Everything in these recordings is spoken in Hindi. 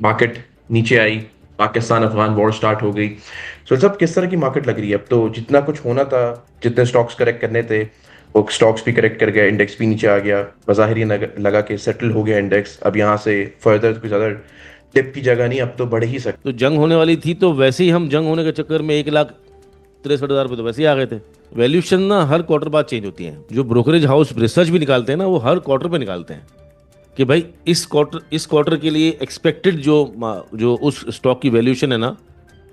मार्केट नीचे आई, पाकिस्तान अफगान वॉर स्टार्ट हो गई। तो सब किस तरह की मार्केट लग रही है? अब तो जितना कुछ होना था, जितने स्टॉक्स करेक्ट करने थे, वो स्टॉक्स भी करेक्ट कर गया, इंडेक्स भी नीचे आ गया। बज़ाहिर ये लगा कि सेटल हो गया इंडेक्स, अब यहाँ से फर्दर कुछ ज़्यादा डिप की जगह नहीं, अब तो बढ़ ही सकता। तो जंग होने वाली थी तो वैसे ही हम जंग होने के चक्कर में 1,63,000 रुपये तो वैसे ही आ गए थे। वैल्यूशन ना हर क्वार्टर बाद चेंज होती है। जो ब्रोकरेज हाउस रिसर्च भी निकालते हैं ना, वो हर क्वार्टर पे निकालते हैं कि भाई इस क्वार्टर के लिए एक्सपेक्टेड जो उस स्टॉक की वैल्यूशन है ना,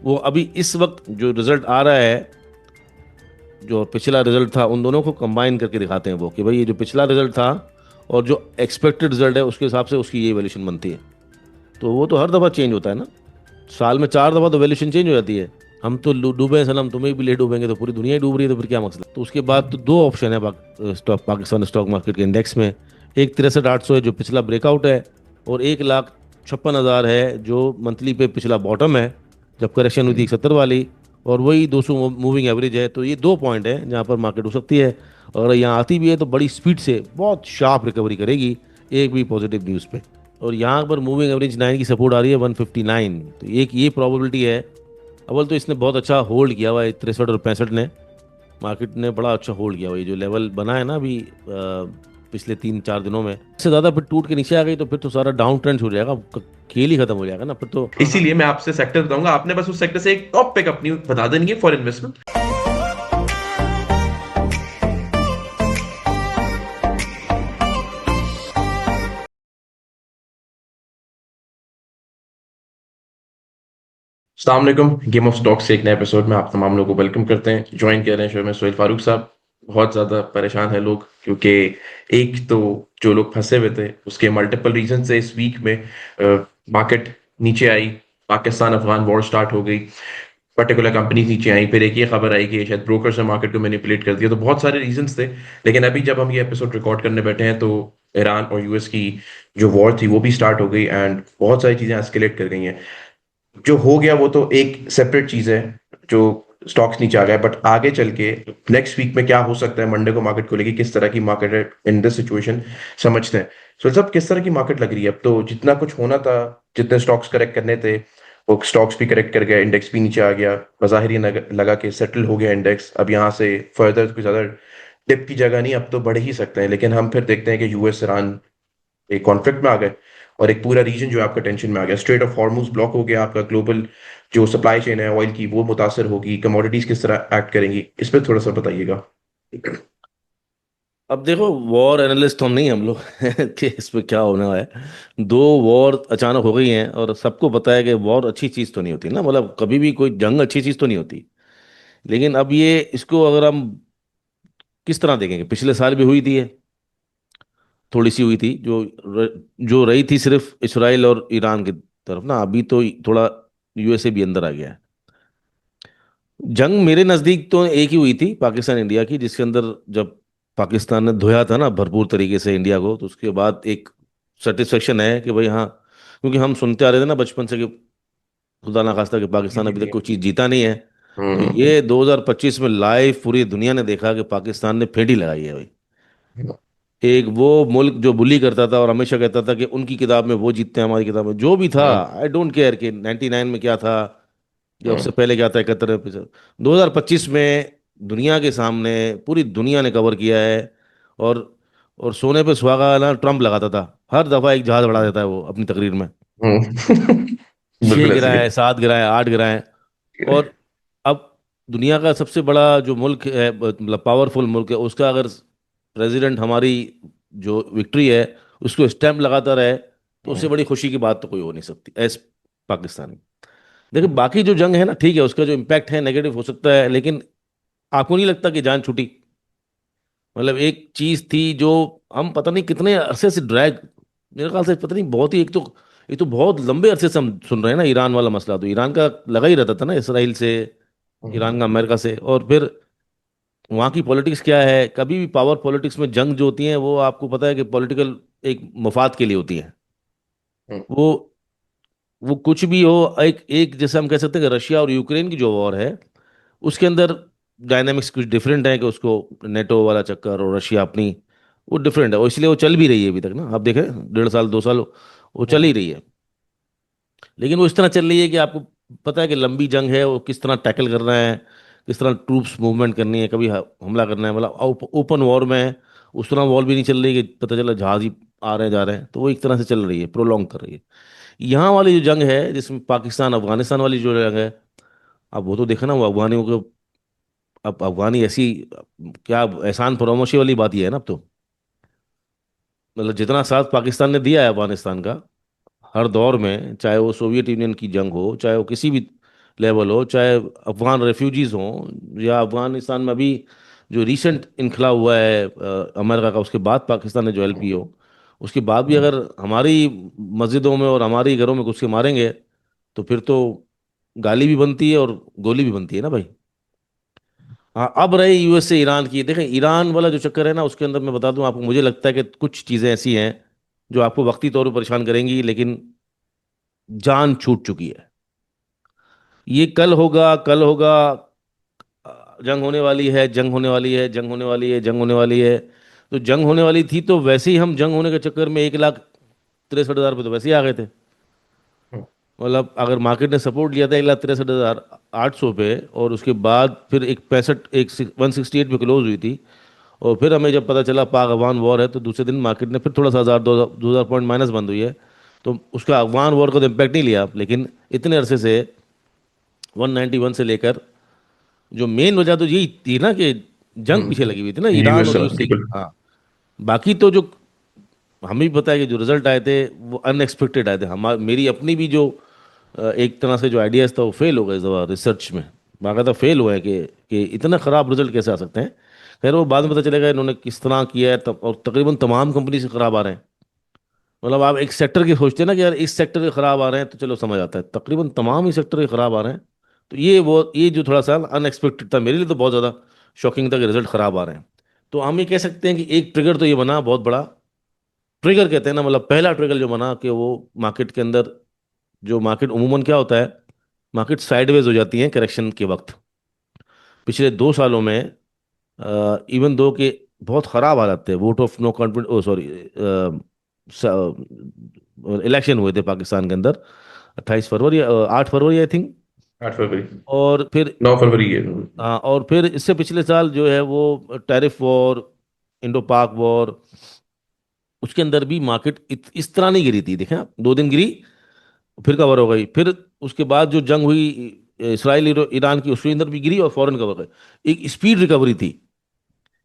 वो अभी इस वक्त जो रिजल्ट आ रहा है, जो पिछला रिजल्ट था, उन दोनों को कंबाइन करके दिखाते हैं वो कि भाई ये जो पिछला रिजल्ट था और जो एक्सपेक्टेड रिजल्ट है उसके हिसाब से उसकी ये वैल्यूशन बनती है। तो वो तो हर दफ़ा चेंज होता है ना, साल में 4 दफ़ा तो वैल्यूशन चेंज हो जाती है। हम तो डूबे हैं सनम, तुम्हें भी ले डूबेंगे तो पूरी दुनिया ही डूब रही है, तो फिर क्या मसला। तो उसके बाद तो दो ऑप्शन है पाकिस्तान स्टॉक मार्केट के इंडेक्स में। एक 63,800 है जो पिछला ब्रेकआउट है, और 1,56,000 है जो मंथली पे पिछला बॉटम है जब करेक्शन हुई थी 170 वाली, और वही 200 मूविंग एवरेज है। तो ये दो पॉइंट है जहाँ पर मार्केट हो सकती है, और यहाँ आती भी है तो बड़ी स्पीड से बहुत शार्प रिकवरी करेगी एक भी पॉजिटिव न्यूज़ पे। और यहाँ पर मूविंग एवरेज 9 की सपोर्ट आ रही है 159, तो एक ये प्रॉबिलिटी है। अव्वल तो इसने बहुत अच्छा होल्ड किया हुआ है 63 और 65 ने, मार्केट ने बड़ा अच्छा होल्ड किया हुआ है। ये जो लेवल बना है ना अभी पिछले 3-4 दिनों में, इससे ज़्यादा फिर टूट के नीचे आ गई तो फिर तो सारा डाउन ट्रेंड हो जाएगा, खेल ही खत्म हो जाएगा ना फिर तो। इसीलिए मैं आपसे सेक्टर बताऊंगा, आपने बस उस सेक्टर से एक टॉप पिक अपनी बता देनी है फॉर इन्वेस्टमेंट। अस्सलाम वालेकुम, गेम ऑफ स्टॉक्स के एक नए एपिसोड में आप तमाम लोगों को वेलकम करते हैं। ज्वाइन कर रहे हैं शो में सोहेल फारूक साहब। बहुत ज़्यादा परेशान है लोग, क्योंकि एक तो जो लोग फंसे हुए थे उसके मल्टीपल रीजन से इस वीक में मार्केट नीचे आई, पाकिस्तान अफगान वॉर स्टार्ट हो गई, पर्टिकुलर कंपनी नीचे आई, फिर एक ये खबर आई कि शायद ब्रोकर्स ने मार्केट को मैनिपुलेट कर दिया। तो बहुत सारे रीजंस थे, लेकिन अभी जब हम ये एपिसोड रिकॉर्ड करने बैठे हैं तो ईरान और यूएस की जो वॉर थी वो भी स्टार्ट हो गई, एंड बहुत सारी चीज़ें एस्केलेट कर गई हैं। जो हो गया वो तो एक सेपरेट चीज है, जो स्टॉक्स नीचे आ गया, बट आगे चल के नेक्स्ट वीक में क्या हो सकता है, मंडे को मार्केट खुलेगी, किस तरह की मार्केट है इन दिस सिचुएशन, समझते हैं। सो सब किस तरह की मार्केट लग रही है? अब तो जितना कुछ होना था, जितने स्टॉक्स करेक्ट करने थे, वो स्टॉक्स भी करेक्ट कर गया, इंडेक्स भी नीचे आ गया। बज़ाहिर ये लगा कि सेटल हो गया इंडेक्स, अब यहाँ से फर्दर कुछ ज्यादा डिप की जगह नहीं, अब तो बढ़ ही सकते हैं। लेकिन हम फिर देखते हैं कि यूएस ईरान एक कॉन्फ्लिक्ट में आ गए, और एक पूरा रीजन जो है आपका टेंशन में आ गया। स्ट्रेट ऑफ हॉर्मुज ब्लॉक हो गया, आपका ग्लोबल जो सप्लाई चेन है ऑयल की वो मुतासर होगी, कमोडिटीज किस तरह एक्ट करेंगी, इस पर थोड़ा सा बताइएगा। अब देखो, वॉर एनालिस्ट हम नहीं हम लोग कि इस पे क्या होने वाला है। दो वॉर अचानक हो गई हैं और सबको पता है कि वॉर अच्छी चीज़ तो नहीं होती ना, मतलब कभी भी कोई जंग अच्छी चीज़ तो नहीं होती। लेकिन अब ये इसको अगर हम किस तरह देखेंगे, पिछले साल भी हुई थी ये, थोड़ी सी हुई थी जो रही थी सिर्फ इसराइल और ईरान की तरफ ना, अभी तो थोड़ा यूएसए भी अंदर आ गया है। जंग मेरे नज़दीक तो एक ही हुई थी पाकिस्तान इंडिया की, जिसके अंदर जब पाकिस्तान ने धोया था ना भरपूर तरीके से इंडिया को, तो उसके बाद एक सेटिस्फेक्शन है कि भाई हाँ, क्योंकि हम सुनते आ रहे थे ना बचपन से कि खुदा ना खास्ता कि पाकिस्तान जी अभी तक जी। कोई चीज़ जीता नहीं है। तो हम्म। ये 2025 में लाइव पूरी दुनिया ने देखा कि पाकिस्तान ने फेंटी लगाई है भाई। एक वो मुल्क जो बुली करता था और हमेशा कहता था कि उनकी किताब में वो जीतते हैं, हमारी किताब में जो भी था, हम्म। आई डोंट केयर कि 99 में क्या था या हम्म। उससे पहले क्या था, 71 में 2025 में दुनिया के सामने पूरी दुनिया ने कवर किया है। और और सोने पे सुहागा ना ट्रम्प लगाता था, हर दफा एक जहाज बढ़ा देता है वो अपनी तकरीर में। छह बिल्कुल ऐसे ही गिराए, 7 गिराए, 8 गिराए। और अब दुनिया का सबसे बड़ा जो मुल्क है, मतलब पावरफुल मुल्क है, उसका अगर प्रेसिडेंट हमारी जो विक्ट्री है उसको स्टैंप लगाता रहे, तो उससे है। बड़ी खुशी की बात तो कोई हो नहीं सकती एज पाकिस्तानी। देखिए बाकी जो जंग है ना, ठीक है, उसका जो इम्पैक्ट है नेगेटिव हो सकता है, लेकिन आपको नहीं लगता कि जान छूटी? मतलब एक चीज थी जो हम पता नहीं कितने अरसे से ड्रैग, मेरे ख्याल से पता नहीं बहुत ही, एक तो बहुत लंबे अरसे से हम सुन रहे हैं ना ईरान वाला मसला, तो ईरान का लगा ही रहता था ना इसराइल से, ईरान का अमेरिका से। और फिर वहाँ की पॉलिटिक्स क्या है, कभी भी पावर पॉलिटिक्स में जंग जो होती है वो आपको पता है कि पॉलिटिकल एक मफाद के लिए होती है। वो वो कुछ भी हो, एक एक जैसे हम कह सकते हैं कि रशिया और यूक्रेन की जो वॉर है, उसके अंदर डायनामिक्स कुछ डिफरेंट है कि उसको नेटो वाला चक्कर और रशिया अपनी, वो डिफरेंट है, और इसलिए वो चल भी रही है अभी तक ना। आप देखें 1.5 साल 2 साल वो चल ही रही है। लेकिन वो इस तरह चल रही है कि आपको पता है कि लंबी जंग है, वो किस तरह टैकल करना है, किस तरह ट्रूप्स मूवमेंट करनी है, कभी हमला करना है, मतलब ओपन वॉर में है। उस तरह वॉर भी नहीं चल रही कि पता चला जहाज ही आ रहे हैं जा रहे हैं, तो वो एक तरह से चल रही है, प्रोलॉन्ग कर रही है। यहाँ वाली जो जंग है जिसमें पाकिस्तान अफगानिस्तान वाली जो जंग है, अब वो तो देखा ना, वो अफगानियों को, अब अफगानी ऐसी, क्या एहसान फरामोशी वाली बात ही है ना अब तो। मतलब जितना साथ पाकिस्तान ने दिया है अफगानिस्तान का हर दौर में, चाहे वो सोवियत यूनियन की जंग हो, चाहे वो किसी भी लेवल हो, चाहे अफगान रेफ्यूजीज हों, या अफगानिस्तान में अभी जो रिसेंट इनखला हुआ है अमेरिका का, उसके बाद पाकिस्तान ने जो हेल्प की हो, उसके बाद भी अगर हमारी मस्जिदों में और हमारी घरों में घुस के मारेंगे, तो फिर तो गाली भी बनती है और गोली भी बनती है ना भाई। हाँ, अब रही यूएस से ईरान की, देखें ईरान वाला जो चक्कर है ना, उसके अंदर मैं बता दूं आपको, मुझे लगता है कि कुछ चीज़ें ऐसी हैं जो आपको वक्ती तौर पर परेशान करेंगी, लेकिन जान छूट चुकी है। ये कल होगा, कल होगा, जंग होने वाली है, जंग होने वाली है, जंग होने वाली है, जंग होने वाली है। तो जंग होने वाली थी तो वैसे ही हम जंग होने के चक्कर में 1,63,000 पे तो वैसे ही आ गए थे। मतलब अगर मार्केट ने सपोर्ट लिया था 1,63,800 पे, और उसके बाद फिर एक 65, एक 168 पे क्लोज हुई थी, और फिर हमें जब पता चला पाक अफगान वॉर है, तो दूसरे दिन मार्केट ने फिर थोड़ा सा 1,000 2,000 पॉइंट माइनस बंद हुई है। तो उसका अफगान वॉर का तो इम्पैक्ट नहीं लिया, लेकिन इतने अरसे से 191 से लेकर जो मेन वजह तो यही थी ना कि जंग पीछे लगी हुई थी ना, ईरान यूएस और यूएस की। बिल्कुल। हाँ, बाकी तो जो हमें भी पता है कि जो रिजल्ट आए थे वो अनएक्सपेक्टेड आए थे। हम मेरी अपनी भी जो एक तरह से जो आइडियाज था वो फेल हो गए इस दफा रिसर्च में, बाकायदा फेल हुए हैं कि इतना ख़राब रिजल्ट कैसे आ सकते हैं। खैर वो बाद में पता चलेगा इन्होंने किस तरह किया है, और तकरीबन तमाम कंपनी से ख़राब आ रहे हैं। मतलब आप एक सेक्टर के सोचते हैं ना कि यार इस सेक्टर के ख़राब आ रहे हैं, तो चलो समझ आता है, तकरीबन तमाम ही सेक्टर के ख़राब आ रहे हैं। तो ये जो थोड़ा सा अनएक्सपेक्टेड था मेरे लिए, तो बहुत ज़्यादा शॉकिंग था कि रिजल्ट ख़राब आ रहे हैं। तो हम ये कह सकते हैं कि एक ट्रिगर तो ये बना बहुत बड़ा, ट्रिगर कहते हैं ना, मतलब पहला ट्रिगर जो बना कि वो मार्केट के अंदर, जो मार्केट उमूमन क्या होता है, मार्केट साइडवेज हो जाती है करेक्शन के वक्त। पिछले 2 सालों में इवन दो के बहुत ख़राब हालत थे, vote of no confidence, oh sorry, election हुए थे पाकिस्तान के अंदर 28 फरवरी, 8 फरवरी आई थिंक। 8 फरवरी, और फिर 9 फरवरी है। हाँ, और फिर इससे पिछले साल जो है वो टैरिफ वॉर, इंडो पाक वॉर, उसके अंदर भी मार्केट इस तरह नहीं गिरी थी। देखें आप, 2 दिन गिरी, फिर कवर हो गई, फिर उसके बाद जो जंग हुई इसराइल ईरान की, उसके अंदर भी गिरी और फौरन कवर गई। एक स्पीड रिकवरी थी।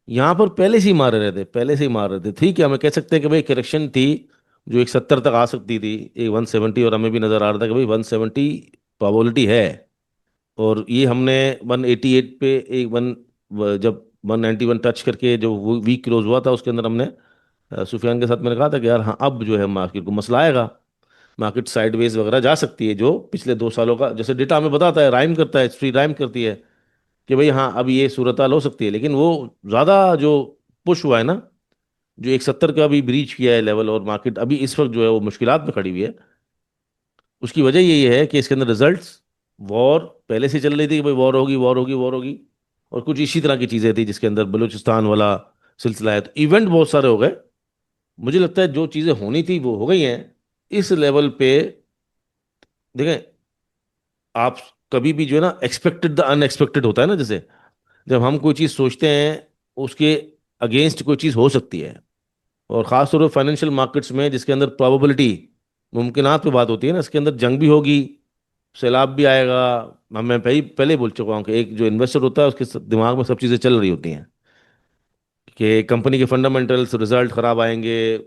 यहाँ पर पहले से ही मार रहे थे, पहले से ही मार रहे थे। ठीक है, हमें कह सकते हैं कि भाई करेक्शन थी जो एक 70 तक आ सकती थी, एक 170, और हमें भी नजर आ रहा था कि भाई 170 प्रोबेबिलिटी है। और ये हमने 188 पे एक वन, जब 191 टच करके जो वीक क्लोज हुआ था, उसके अंदर हमने सुफियान के साथ मैंने कहा था कि यार हाँ, अब जो है मार्केट को मसला आएगा, मार्केट साइडवेज वगैरह जा सकती है। जो पिछले 2 सालों का जैसे डेटा हमें बताता है, राइम करता है, हिस्ट्री राइम करती है कि भाई हाँ, अब ये सूरत हाल हो सकती है। लेकिन वो ज़्यादा जो पुश हुआ है ना, जो 170 का भी ब्रीच किया है लेवल, और मार्केट अभी इस वक्त जो है वो मुश्किलात में खड़ी हुई है, उसकी वजह यही है कि इसके अंदर रिजल्ट्स, वॉर पहले से चल रही थी कि भाई वॉर होगी, वॉर होगी, वॉर होगी, और कुछ इसी तरह की चीज़ें थी जिसके अंदर बलूचिस्तान वाला सिलसिला है। तो इवेंट बहुत सारे हो गए। मुझे लगता है जो चीज़ें होनी थी वो हो गई हैं इस लेवल पे। देखें, आप कभी भी जो है ना, एक्सपेक्टेड द अनएक्सपेक्टेड होता है ना, जैसे जब हम कोई चीज़ सोचते हैं, उसके अगेंस्ट कोई चीज़ हो सकती है। और ख़ास तौर पर फाइनेंशियल मार्केट्स में, जिसके अंदर प्रोबेबिलिटी, मुमकिनात पे बात होती है ना, इसके अंदर जंग भी होगी, सैलाब भी आएगा। मैं पहले पहले बोल चुका हूँ कि एक जो इन्वेस्टर होता है उसके दिमाग में सब चीज़ें चल रही होती हैं कि कंपनी के फंडामेंटल्स, रिजल्ट खराब आएंगे,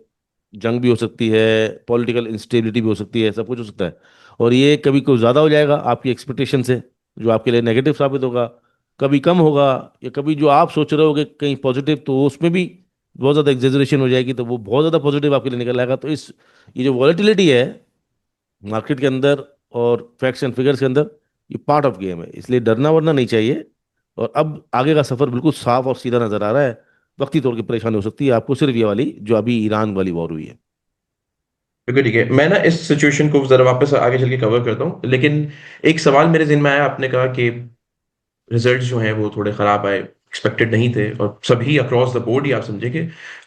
जंग भी हो सकती है, पॉलिटिकल इंस्टेबिलिटी भी हो सकती है, सब कुछ हो सकता है। और ये कभी कुछ ज़्यादा हो जाएगा आपकी एक्सपेक्टेशन से, जो आपके लिए नेगेटिव साबित होगा, कभी कम होगा, या कभी जो आप सोच रहे होगे कहीं पॉजिटिव, तो उसमें भी बहुत ज़्यादा एग्जेजरेशन हो जाएगी, तो वो बहुत ज़्यादा पॉजिटिव आपके लिए निकल आएगा। तो इस ये जो वॉलेटिलिटी है मार्केट के अंदर और फैक्ट्स एंड फिगर्स के अंदर, ये पार्ट ऑफ गेम है, इसलिए डरना वरना नहीं चाहिए। और अब आगे का सफर बिल्कुल साफ और सीधा नजर आ रहा है। वक्ती तौर की परेशानी हो सकती है आपको, सिर्फ ये वाली जो अभी ईरान वाली वॉर हुई है। बिल्कुल ठीक है, मैं ना इस सिचुएशन को जरा वापस आगे चल के कवर करता हूँ, लेकिन एक सवाल मेरे जिन में आया। आपने कहा कि रिजल्ट जो हैं वो थोड़े खराब आए, एक्सपेक्टेड नहीं थे, और सभी अक्रॉस द बोर्ड ही आप समझे कि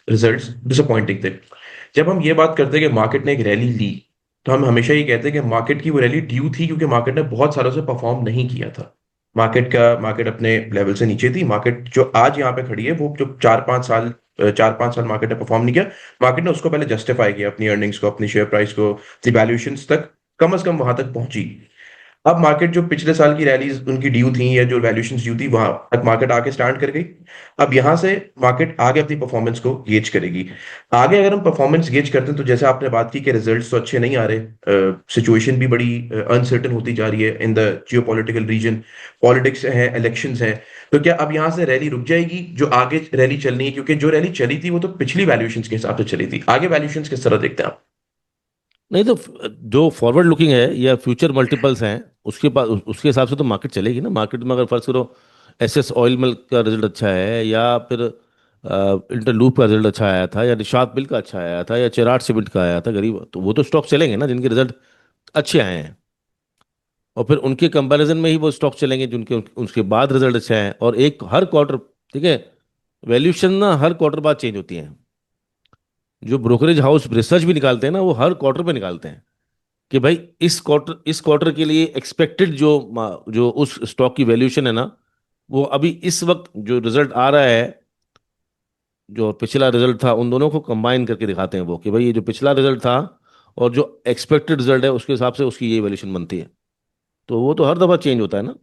रिजल्ट्स डिसअपॉइंटिंग थे। जब हम ये बात करते हैं कि मार्केट ने एक रैली ली, तो हम हमेशा ये कहते हैं कि मार्केट की वो रैली ड्यू थी, क्योंकि मार्केट ने बहुत सालों से परफॉर्म नहीं किया था। मार्केट अपने लेवल से नीचे थी। मार्केट जो आज यहाँ पे खड़ी है, वो जो 4-5 साल मार्केट ने परफॉर्म नहीं किया। मार्केट ने उसको पहले जस्टिफाई किया, अपनी अर्निंग्स को, अपनी शेयर प्राइस को, अपनी वैल्यूएशंस तक, कम से कम वहां तक पहुंची। अब मार्केट जो पिछले साल की रैलीज उनकी ड्यू थी, या जो वैल्यूएशंस ड्यू थी, वहां तक मार्केट आके स्टैंड कर गई। अब यहां से मार्केट आगे अपनी परफॉर्मेंस को गेज करेगी। आगे अगर हम परफॉर्मेंस गेज करते हैं, तो जैसे आपने बात की कि रिजल्ट्स तो अच्छे नहीं आ रहे, सिचुएशन भी बड़ी अनसर्टन होती जा रही है in the geopolitical region. Politics है, इलेक्शंस है। तो क्या अब यहां से रैली रुक जाएगी, जो आगे रैली चलनी है? क्योंकि जो रैली चली थी वो तो पिछली वैल्यूएशंस के हिसाब से चली थी। आगे वैल्यूएशंस किस तरह देखते हैं आप? नहीं तो जो फॉरवर्ड लुकिंग है या फ्यूचर मल्टीपल्स हैं, उसके पास उसके हिसाब से तो मार्केट चलेगी ना। मार्केट में अगर फर्ज करो एसएस ऑयल मिल का रिजल्ट अच्छा है, या फिर इंटरलूप का रिजल्ट अच्छा आया था, या निशात मिल का अच्छा आया था, या चिराट सीमेंट का आया था गरीब, तो वो तो स्टॉक चलेंगे ना जिनके रिजल्ट अच्छे आए हैं। और फिर उनके कंपैरिजन में ही वो स्टॉक चलेंगे जिनके उसके बाद रिजल्ट अच्छे हैं। और एक हर क्वार्टर, ठीक है, वैल्यूशन ना हर क्वार्टर बाद चेंज होती है। जो ब्रोकरेज हाउस रिसर्च भी निकालते हैं ना, वो हर क्वार्टर पे निकालते हैं कि भाई इस क्वार्टर के लिए एक्सपेक्टेड जो उस स्टॉक की वैल्यूशन है ना, वो अभी इस वक्त जो रिजल्ट आ रहा है, जो पिछला रिजल्ट था, उन दोनों को कंबाइन करके दिखाते हैं वो कि भाई ये जो पिछला रिजल्ट था और जो एक्सपेक्टेड रिजल्ट है उसके हिसाब से उसकी ये वैल्यूशन बनती है। तो वो तो हर दफा चेंज होता है ना,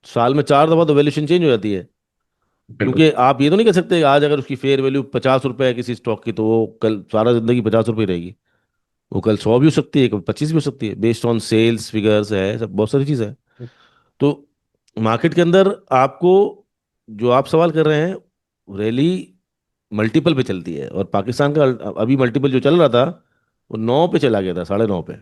साल में 4 दफा तो वैल्यूशन चेंज हो जाती है। बिल्कुल। क्योंकि आप ये तो नहीं कह सकते कि आज अगर उसकी फेयर वैल्यू 50 रुपए है किसी स्टॉक की, तो वो कल सारा जिंदगी 50 रुपये रहेगी। वो कल 100 भी हो सकती है, कभी 25 भी हो सकती है, बेस्ड ऑन सेल्स फिगर्स है, सब बहुत सारी चीज़ है। तो मार्केट के अंदर आपको, जो आप सवाल कर रहे हैं, रैली मल्टीपल पे चलती है। और पाकिस्तान का अभी मल्टीपल जो चल रहा था, वो 9 पे चला गया था, 9.5 पे।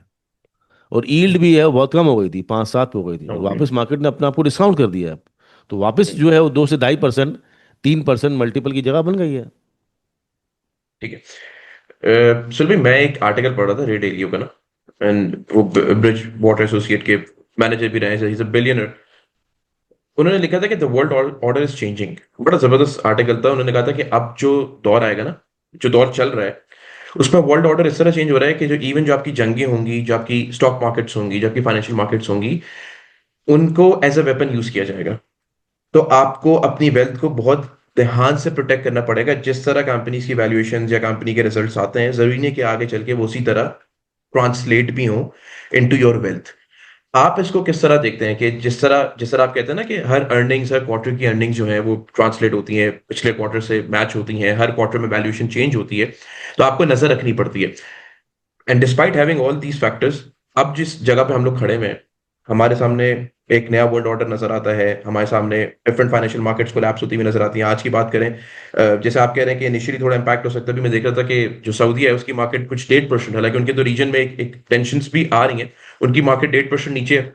और ईल्ड भी है वो बहुत कम हो गई थी, 5-7 पे हो गई थी, और ओके। वापस मार्केट ने अपना आपको डिस्काउंट कर दिया है। तो वापस जो है वो 2 से 2.5%, 3% मल्टीपल की जगह बन गई है। ठीक है। सुन भाई, मैं एक आर्टिकल पढ़ रहा था रेड एलियो का ना, एंड वो ब्रिज वाटर एसोसिएट के मैनेजर भी रहे हैं, ही इज अ बिलियनर। उन्होंने लिखा था कि the world order is changing. बड़ा जबरदस्त आर्टिकल था। उन्होंने कहा था कि अब जो दौर आएगा ना, जो दौर चल रहा है, उसमें वर्ल्ड ऑर्डर इस तरह चेंज हो रहा है कि जो इवन जो आपकी जंगें होंगी, जो आपकी स्टॉक मार्केट्स होंगी, जो आपकी फाइनेंशियल मार्केट्स होंगी, उनको एज अ वेपन यूज किया जाएगा। तो आपको अपनी वेल्थ को बहुत ध्यान से प्रोटेक्ट करना पड़ेगा। जिस तरह कंपनीज की वैल्यूएशन या कंपनी के रिजल्ट्स आते हैं, जरूरी नहीं कि आगे चल के वो उसी तरह ट्रांसलेट भी हो इनटू योर वेल्थ। आप इसको किस तरह देखते हैं कि जिस तरह आप कहते हैं ना कि हर अर्निंग्स, हर क्वार्टर की अर्निंग्स जो है वो ट्रांसलेट होती हैं, पिछले क्वार्टर से मैच होती हैं, हर क्वार्टर में वैल्यूएशन चेंज होती है, तो आपको नजर रखनी पड़ती है। And despite having all these factors, अब जिस जगह पे हम लोग खड़े हुए हैं, हमारे सामने एक नया वर्ल्ड ऑर्डर नजर आता है। हमारे सामने डिफरेंट फाइनेंशियल मार्केट्स कोलैप्स होती हुई नजर आती हैं। आज की बात करें, जैसे आप कह रहे हैं कि इनिशियली थोड़ा इंपैक्ट हो सकता है, भी मैं देख रहा था कि जो सऊदी है उसकी मार्केट कुछ 1.5%, हालांकि उनके तो रीजन में एक टेंशन भी आ रही है, उनकी मार्केट 1.5% नीचे है।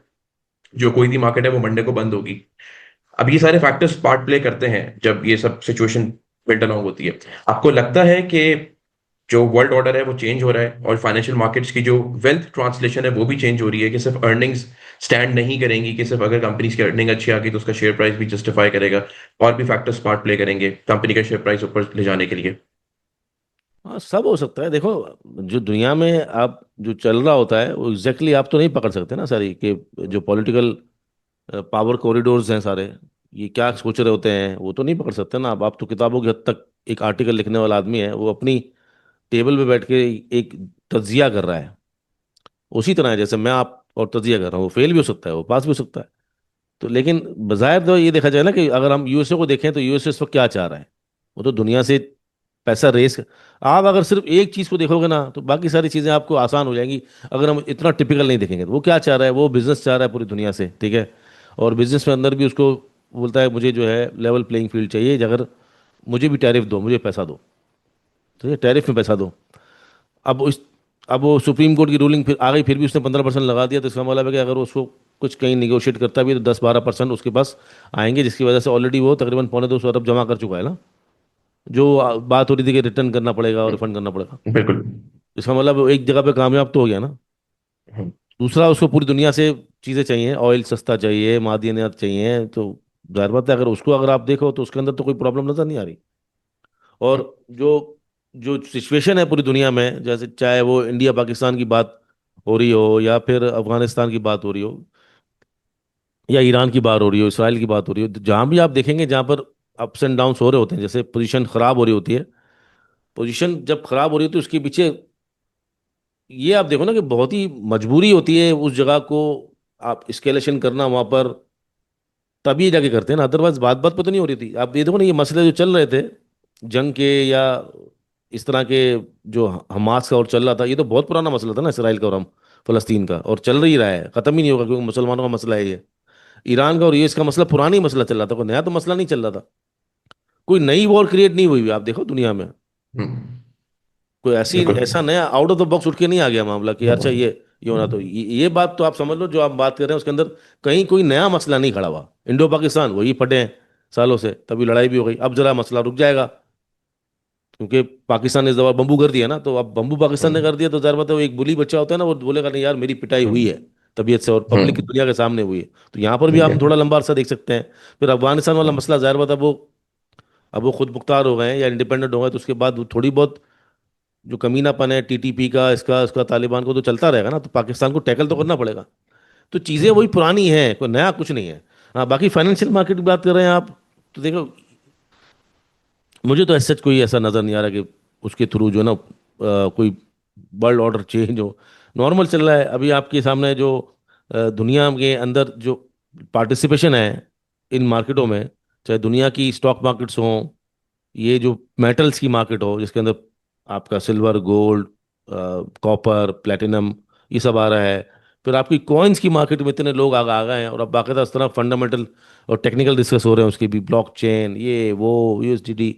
जो कोई भी मार्केट है वो मंडे को बंद होगी। अब ये सारे फैक्टर्स पार्ट प्ले करते हैं जब ये सब सिचुएशन बिल्ट अलॉन्ग होती है। आपको लगता है कि जो वर्ल्ड ऑर्डर है वो चेंज हो रहा है, और फाइनेंशियल मार्केट्स की जो वेल्थ ट्रांसलेशन है वो भी चेंज हो रही है, कि सिर्फ अर्निंग्स स्टैंड नहीं करेंगी, कि सिर्फ अगर कंपनीज की अर्निंग अच्छी आ गई तो उसका शेयर प्राइस भी जस्टिफाई करेगा, और भी फैक्टर्स पार्ट प्ले करेंगे कंपनी का शेयर प्राइस ऊपर ले जाने के लिए? हाँ, सब हो सकता है। देखो, जो दुनिया में आप जो चल रहा होता है वो एग्जैक्टली आप तो नहीं पकड़ सकते ना सारी, कि जो पॉलिटिकल पावर कॉरिडोर्स हैं सारे, ये क्या सोच रहे होते हैं, वो तो नहीं पकड़ सकते ना। अब आप तो किताबों की हद तक, एक आर्टिकल लिखने वाला आदमी है, वो अपनी टेबल पे बैठ के एक तज्जिया कर रहा है। उसी तरह है जैसे मैं आप और तज्जिया कर रहा हूँ, वो फेल भी हो सकता है, वो पास भी हो सकता है। तो लेकिन बजाय तो ये देखा जाए ना, कि अगर हम यूएसए को देखें, तो यूएसए इस वक्त क्या चाह रहा है? वो तो दुनिया से पैसा रेस। आप अगर सिर्फ एक चीज़ को देखोगे ना, तो बाकी सारी चीज़ें आपको आसान हो जाएंगी। अगर हम इतना टिपिकल नहीं देखेंगे, तो वो क्या चाह रहा है? वो बिजनेस चाह रहा है पूरी दुनिया से, ठीक है। और बिजनेस में अंदर भी उसको बोलता है मुझे जो है लेवल प्लेइंग फील्ड चाहिए, अगर मुझे भी टैरिफ दो, मुझे पैसा दो, ठीक है, टैरिफ में पैसा दो। अब उस अब वो सुप्रीम कोर्ट की रूलिंग फिर आ गई, फिर भी उसने 15% लगा दिया। तो इसका मतलब है कि अगर उसको कुछ कहीं निगोशिएट करता भी है, तो 10-12% उसके पास आएंगे, जिसकी वजह से ऑलरेडी वो तकरीबन 2.25 अरब जमा कर चुका है ना। जो बात हो रही थी कि रिटर्न करना पड़ेगा और रिफंड करना पड़ेगा, बिल्कुल। इसका मतलब वो एक जगह पे कामयाब तो हो गया ना। हम्म। दूसरा, उसको पूरी दुनिया से चीज़ें चाहिए, ऑयल सस्ता चाहिए, मादनियात चाहिए। तो जाहिर बात है, अगर उसको अगर आप देखो तो उसके अंदर तो कोई प्रॉब्लम नजर नहीं आ रही। और जो जो सिचुएशन है पूरी दुनिया में, जैसे चाहे वो इंडिया पाकिस्तान की बात हो रही हो, या फिर अफगानिस्तान की बात हो रही हो, या ईरान की बात हो रही हो, इसराइल की बात हो रही हो, तो जहां भी आप देखेंगे जहां पर अप्स एंड डाउन्स हो रहे होते हैं, जैसे पोजीशन खराब हो रही होती है, पोजीशन जब खराब हो रही होती है उसके पीछे ये आप देखो ना कि बहुत ही मजबूरी होती है उस जगह को आप स्केलेशन करना वहां पर, तभी ये जाके करते हैं ना, अदरवाइज बात बात पे तो नहीं हो रही थी। आप ये देखो ना, ये मसले जो चल रहे थे जंग के या इस तरह के, जो हमास का और चल रहा था, ये तो बहुत पुराना मसला था ना, इसराइल का और हम फलस्तीन का, और चल रही रहा है, खत्म ही नहीं होगा, क्योंकि मुसलमानों का मसला है ये। ईरान का और यूएस का मसला पुराना ही मसला चल रहा था, कोई नया तो मसला नहीं चल रहा था, कोई नई वॉर क्रिएट नहीं हुई हुई, आप देखो दुनिया में हम्म, कोई ऐसी बिल्कुल। ऐसा नया आउट ऑफ द बॉक्स उठ के नहीं आ गया मामला कि यार अच्छा ये होना, तो ये बात तो आप समझ लो जो आप बात कर रहे हैं उसके अंदर कहीं कोई नया मसला नहीं खड़ा हुआ। इंडो पाकिस्तान वही फटे हैं सालों से, तभी लड़ाई भी हो गई, अब जरा मसला रुक जाएगा, क्योंकि पाकिस्तान ने इस दफा बम्बू कर दिया ना, तो अब बम्बू पाकिस्तान ने हम्म, कर दिया तो जाहिर बात है वो एक बुली बच्चा होता है ना, वो बोलेगा नहीं यार मेरी पिटाई हुई हम्म, है तबीयत से, और पब्लिक की हम्म, दुनिया के सामने हुई है। तो यहाँ पर भी ठीक आप है। थोड़ा लंबा अरसा देख सकते हैं। फिर अफगानिस्तान वाला हम्म, मसला जाहिर बात है वो, अब वो खुद मुख्तार हो गए हैं या इंडिपेंडेंट हो गए, तो उसके बाद वो थोड़ी बहुत जो कमीनापन है टीटीपी का, इसका इसका तालिबान को, तो चलता रहेगा ना, तो पाकिस्तान को टैकल तो करना पड़ेगा। तो चीज़ें हम्म, वही पुरानी हैं, कोई नया कुछ नहीं है। हाँ, बाकी फाइनेंशियल मार्केट की बात कर रहे हैं आप, तो देखो मुझे तो ऐसा कोई ऐसा नज़र नहीं आ रहा कि उसके थ्रू जो ना कोई वर्ल्ड ऑर्डर चेंज हो। नॉर्मल चल रहा है अभी आपके सामने जो दुनिया के अंदर जो पार्टिसिपेशन है इन मार्केटों में, चाहे दुनिया की स्टॉक मार्केट्स हों, ये जो मेटल्स की मार्केट हो जिसके अंदर आपका सिल्वर, गोल्ड, कॉपर, प्लेटिनम, ये सब आ रहा है। फिर आपकी कॉइन्स की मार्केट में इतने लोग आ गए हैं, और अब बाकायदा इस तरह फंडामेंटल और टेक्निकल डिस्कस हो रहे हैं उसके भी, ब्लॉकचेन, ये वो, यूएसडीटी।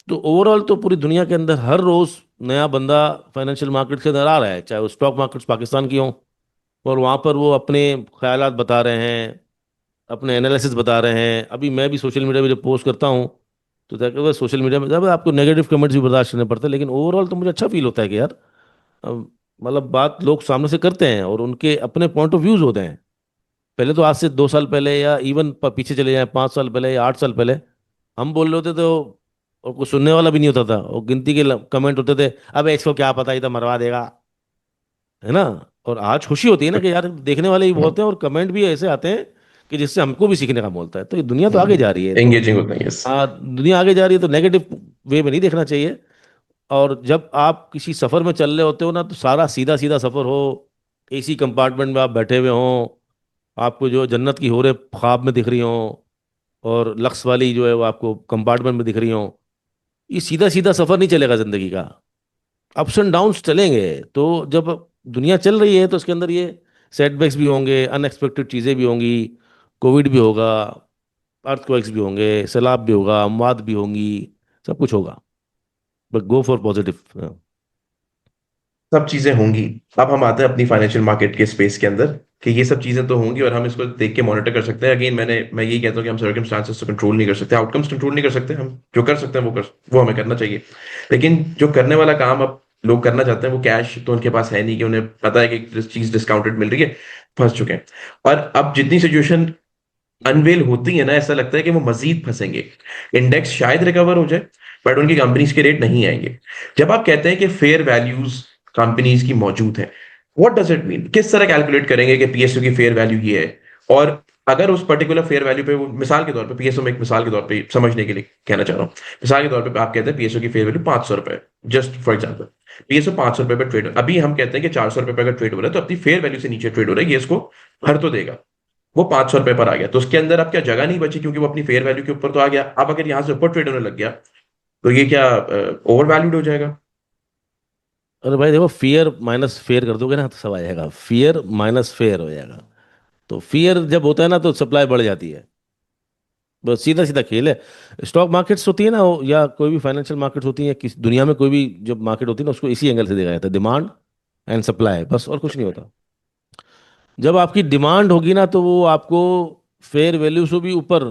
तो ओवरऑल तो पूरी दुनिया के अंदर हर रोज नया बंदा फाइनेंशियल मार्केट के अंदर आ रहा है, चाहे वो स्टॉक मार्केट्स पाकिस्तान की हों, और वहाँ पर वो अपने ख्यालात बता रहे हैं, अपने एनालिसिस बता रहे हैं। अभी मैं भी सोशल मीडिया पे जब पोस्ट करता हूँ, तो देखो सोशल मीडिया में जब आपको नेगेटिव कमेंट्स भी बर्दाश्त करने पड़ते हैं, लेकिन ओवरऑल तो मुझे अच्छा फील होता है कि यार मतलब बात लोग सामने से करते हैं और उनके अपने पॉइंट ऑफ व्यूज होते हैं। पहले तो आज से 2 साल पहले या इवन पीछे चले जाएं 5 साल पहले या 8 साल पहले, हम बोल रहे होते तो और कुछ सुनने वाला भी नहीं होता था, और गिनती के कमेंट होते थे, अब इसको क्या पता, ये तो मरवा देगा, है ना। और आज खुशी होती है ना कि यार देखने वाले ही बहुत हैं, और कमेंट भी ऐसे आते हैं कि जिससे हमको भी सीखने का मिलता है। तो ये दुनिया तो आगे जा रही है, तो एंगेजिंग होता है, यस। हाँ दुनिया आगे जा रही है, तो नेगेटिव वे में नहीं देखना चाहिए। और जब आप किसी सफ़र में चल रहे होते हो ना, तो सारा सीधा सीधा सफ़र हो, एसी कंपार्टमेंट में आप बैठे हुए हों, आपको जो जन्नत की हूरें ख्वाब में दिख रही हों, और लक्स वाली जो है वो आपको कंपार्टमेंट में दिख रही हों, ये सीधा सीधा सफ़र नहीं चलेगा ज़िंदगी का, अप्स एंड डाउन्स चलेंगे। तो जब दुनिया चल रही है तो उसके अंदर ये सेटबैक्स भी होंगे, अनएक्सपेक्टेड चीज़ें भी होंगी, कोविड भी होगा, अर्थक्वेक्स भी होंगे, सैलाब भी होगा, अमवात भी होंगी, सब कुछ होगा, बट गो फॉर पॉजिटिव। सब चीजें होंगी। अब हम आते हैं अपनी फाइनेंशियल मार्केट के स्पेस के अंदर, कि ये सब चीजें तो होंगी और हम इसको देख के मॉनिटर कर सकते हैं। अगेन मैं यही कहता हूँ कि हम सर्कमस्टांसेस को कंट्रोल नहीं कर सकते, आउटकम्स कंट्रोल नहीं कर सकते। हम जो कर सकते हैं वो हमें करना चाहिए। लेकिन जो करने वाला काम अब लोग करना चाहते हैं, वो कैश तो उनके पास है नहीं कि उन्हें पता है कि चीज डिस्काउंटेड मिल रही है, फंस चुके हैं। और अब जितनी सिचुएशन अनवेल होती है ना, ऐसा लगता है कि वो मजीद फंसेंगे। इंडेक्स शायद रिकवर हो जाए, बट उनकी कंपनीज के रेट नहीं आएंगे। जब आप कहते हैं कि फेयर वैल्यूज कंपनीज की मौजूद है, व्हाट डज इट मीन? किस तरह कैलकुलेट करेंगे कि पीएसयू की फेयर वैल्यू ये है? और अगर उस पर्टिकुलर फेयर वैल्यू पे वो, मिसाल के तौर पे पीएसयू में, एक मिसाल के तौर पे समझने के लिए कहना चाह रहा हूँ, मिसाल के तौर पे आप कहते हैं पीएसयू की फेयर वैल्यू 500 रुपए, जस्ट फॉर एग्जाम्पल। पीएसयू 500 रुपए पे ट्रेड, अभी हम कहते हैं कि 400 रुपए पे अगर ट्रेड हो रहा है, तो अपनी फेयर वैल्यू से नीचे ट्रेड हो रहा है, ये इसको भर तो देगा। वो 500 रुपए पर आ गया, तो उसके अंदर अब क्या जगह नहीं बची, क्योंकि वो अपनी फेयर वैल्यू के ऊपर तो आ गया। अब अगर यहां से ऊपर ट्रेड होने लग गया, तो ये क्या ओवर वैल्यूड हो जाएगा? अरे भाई देखो, फियर माइनस फेयर कर दोगे ना तो सब आ जाएगा, फियर माइनस फेयर हो जाएगा। तो फियर जब होता है ना तो सप्लाई बढ़ जाती है, बस सीधा सीधा खेल है। स्टॉक मार्केट्स होती है ना या कोई भी फाइनेंशियल मार्केट्स होती है, किस दुनिया में कोई भी जब मार्केट होती है ना, उसको इसी एंगल से देखा जाता है, डिमांड एंड सप्लाई, बस और कुछ नहीं होता। जब आपकी डिमांड होगी ना तो वो आपको फेयर वैल्यू से भी ऊपर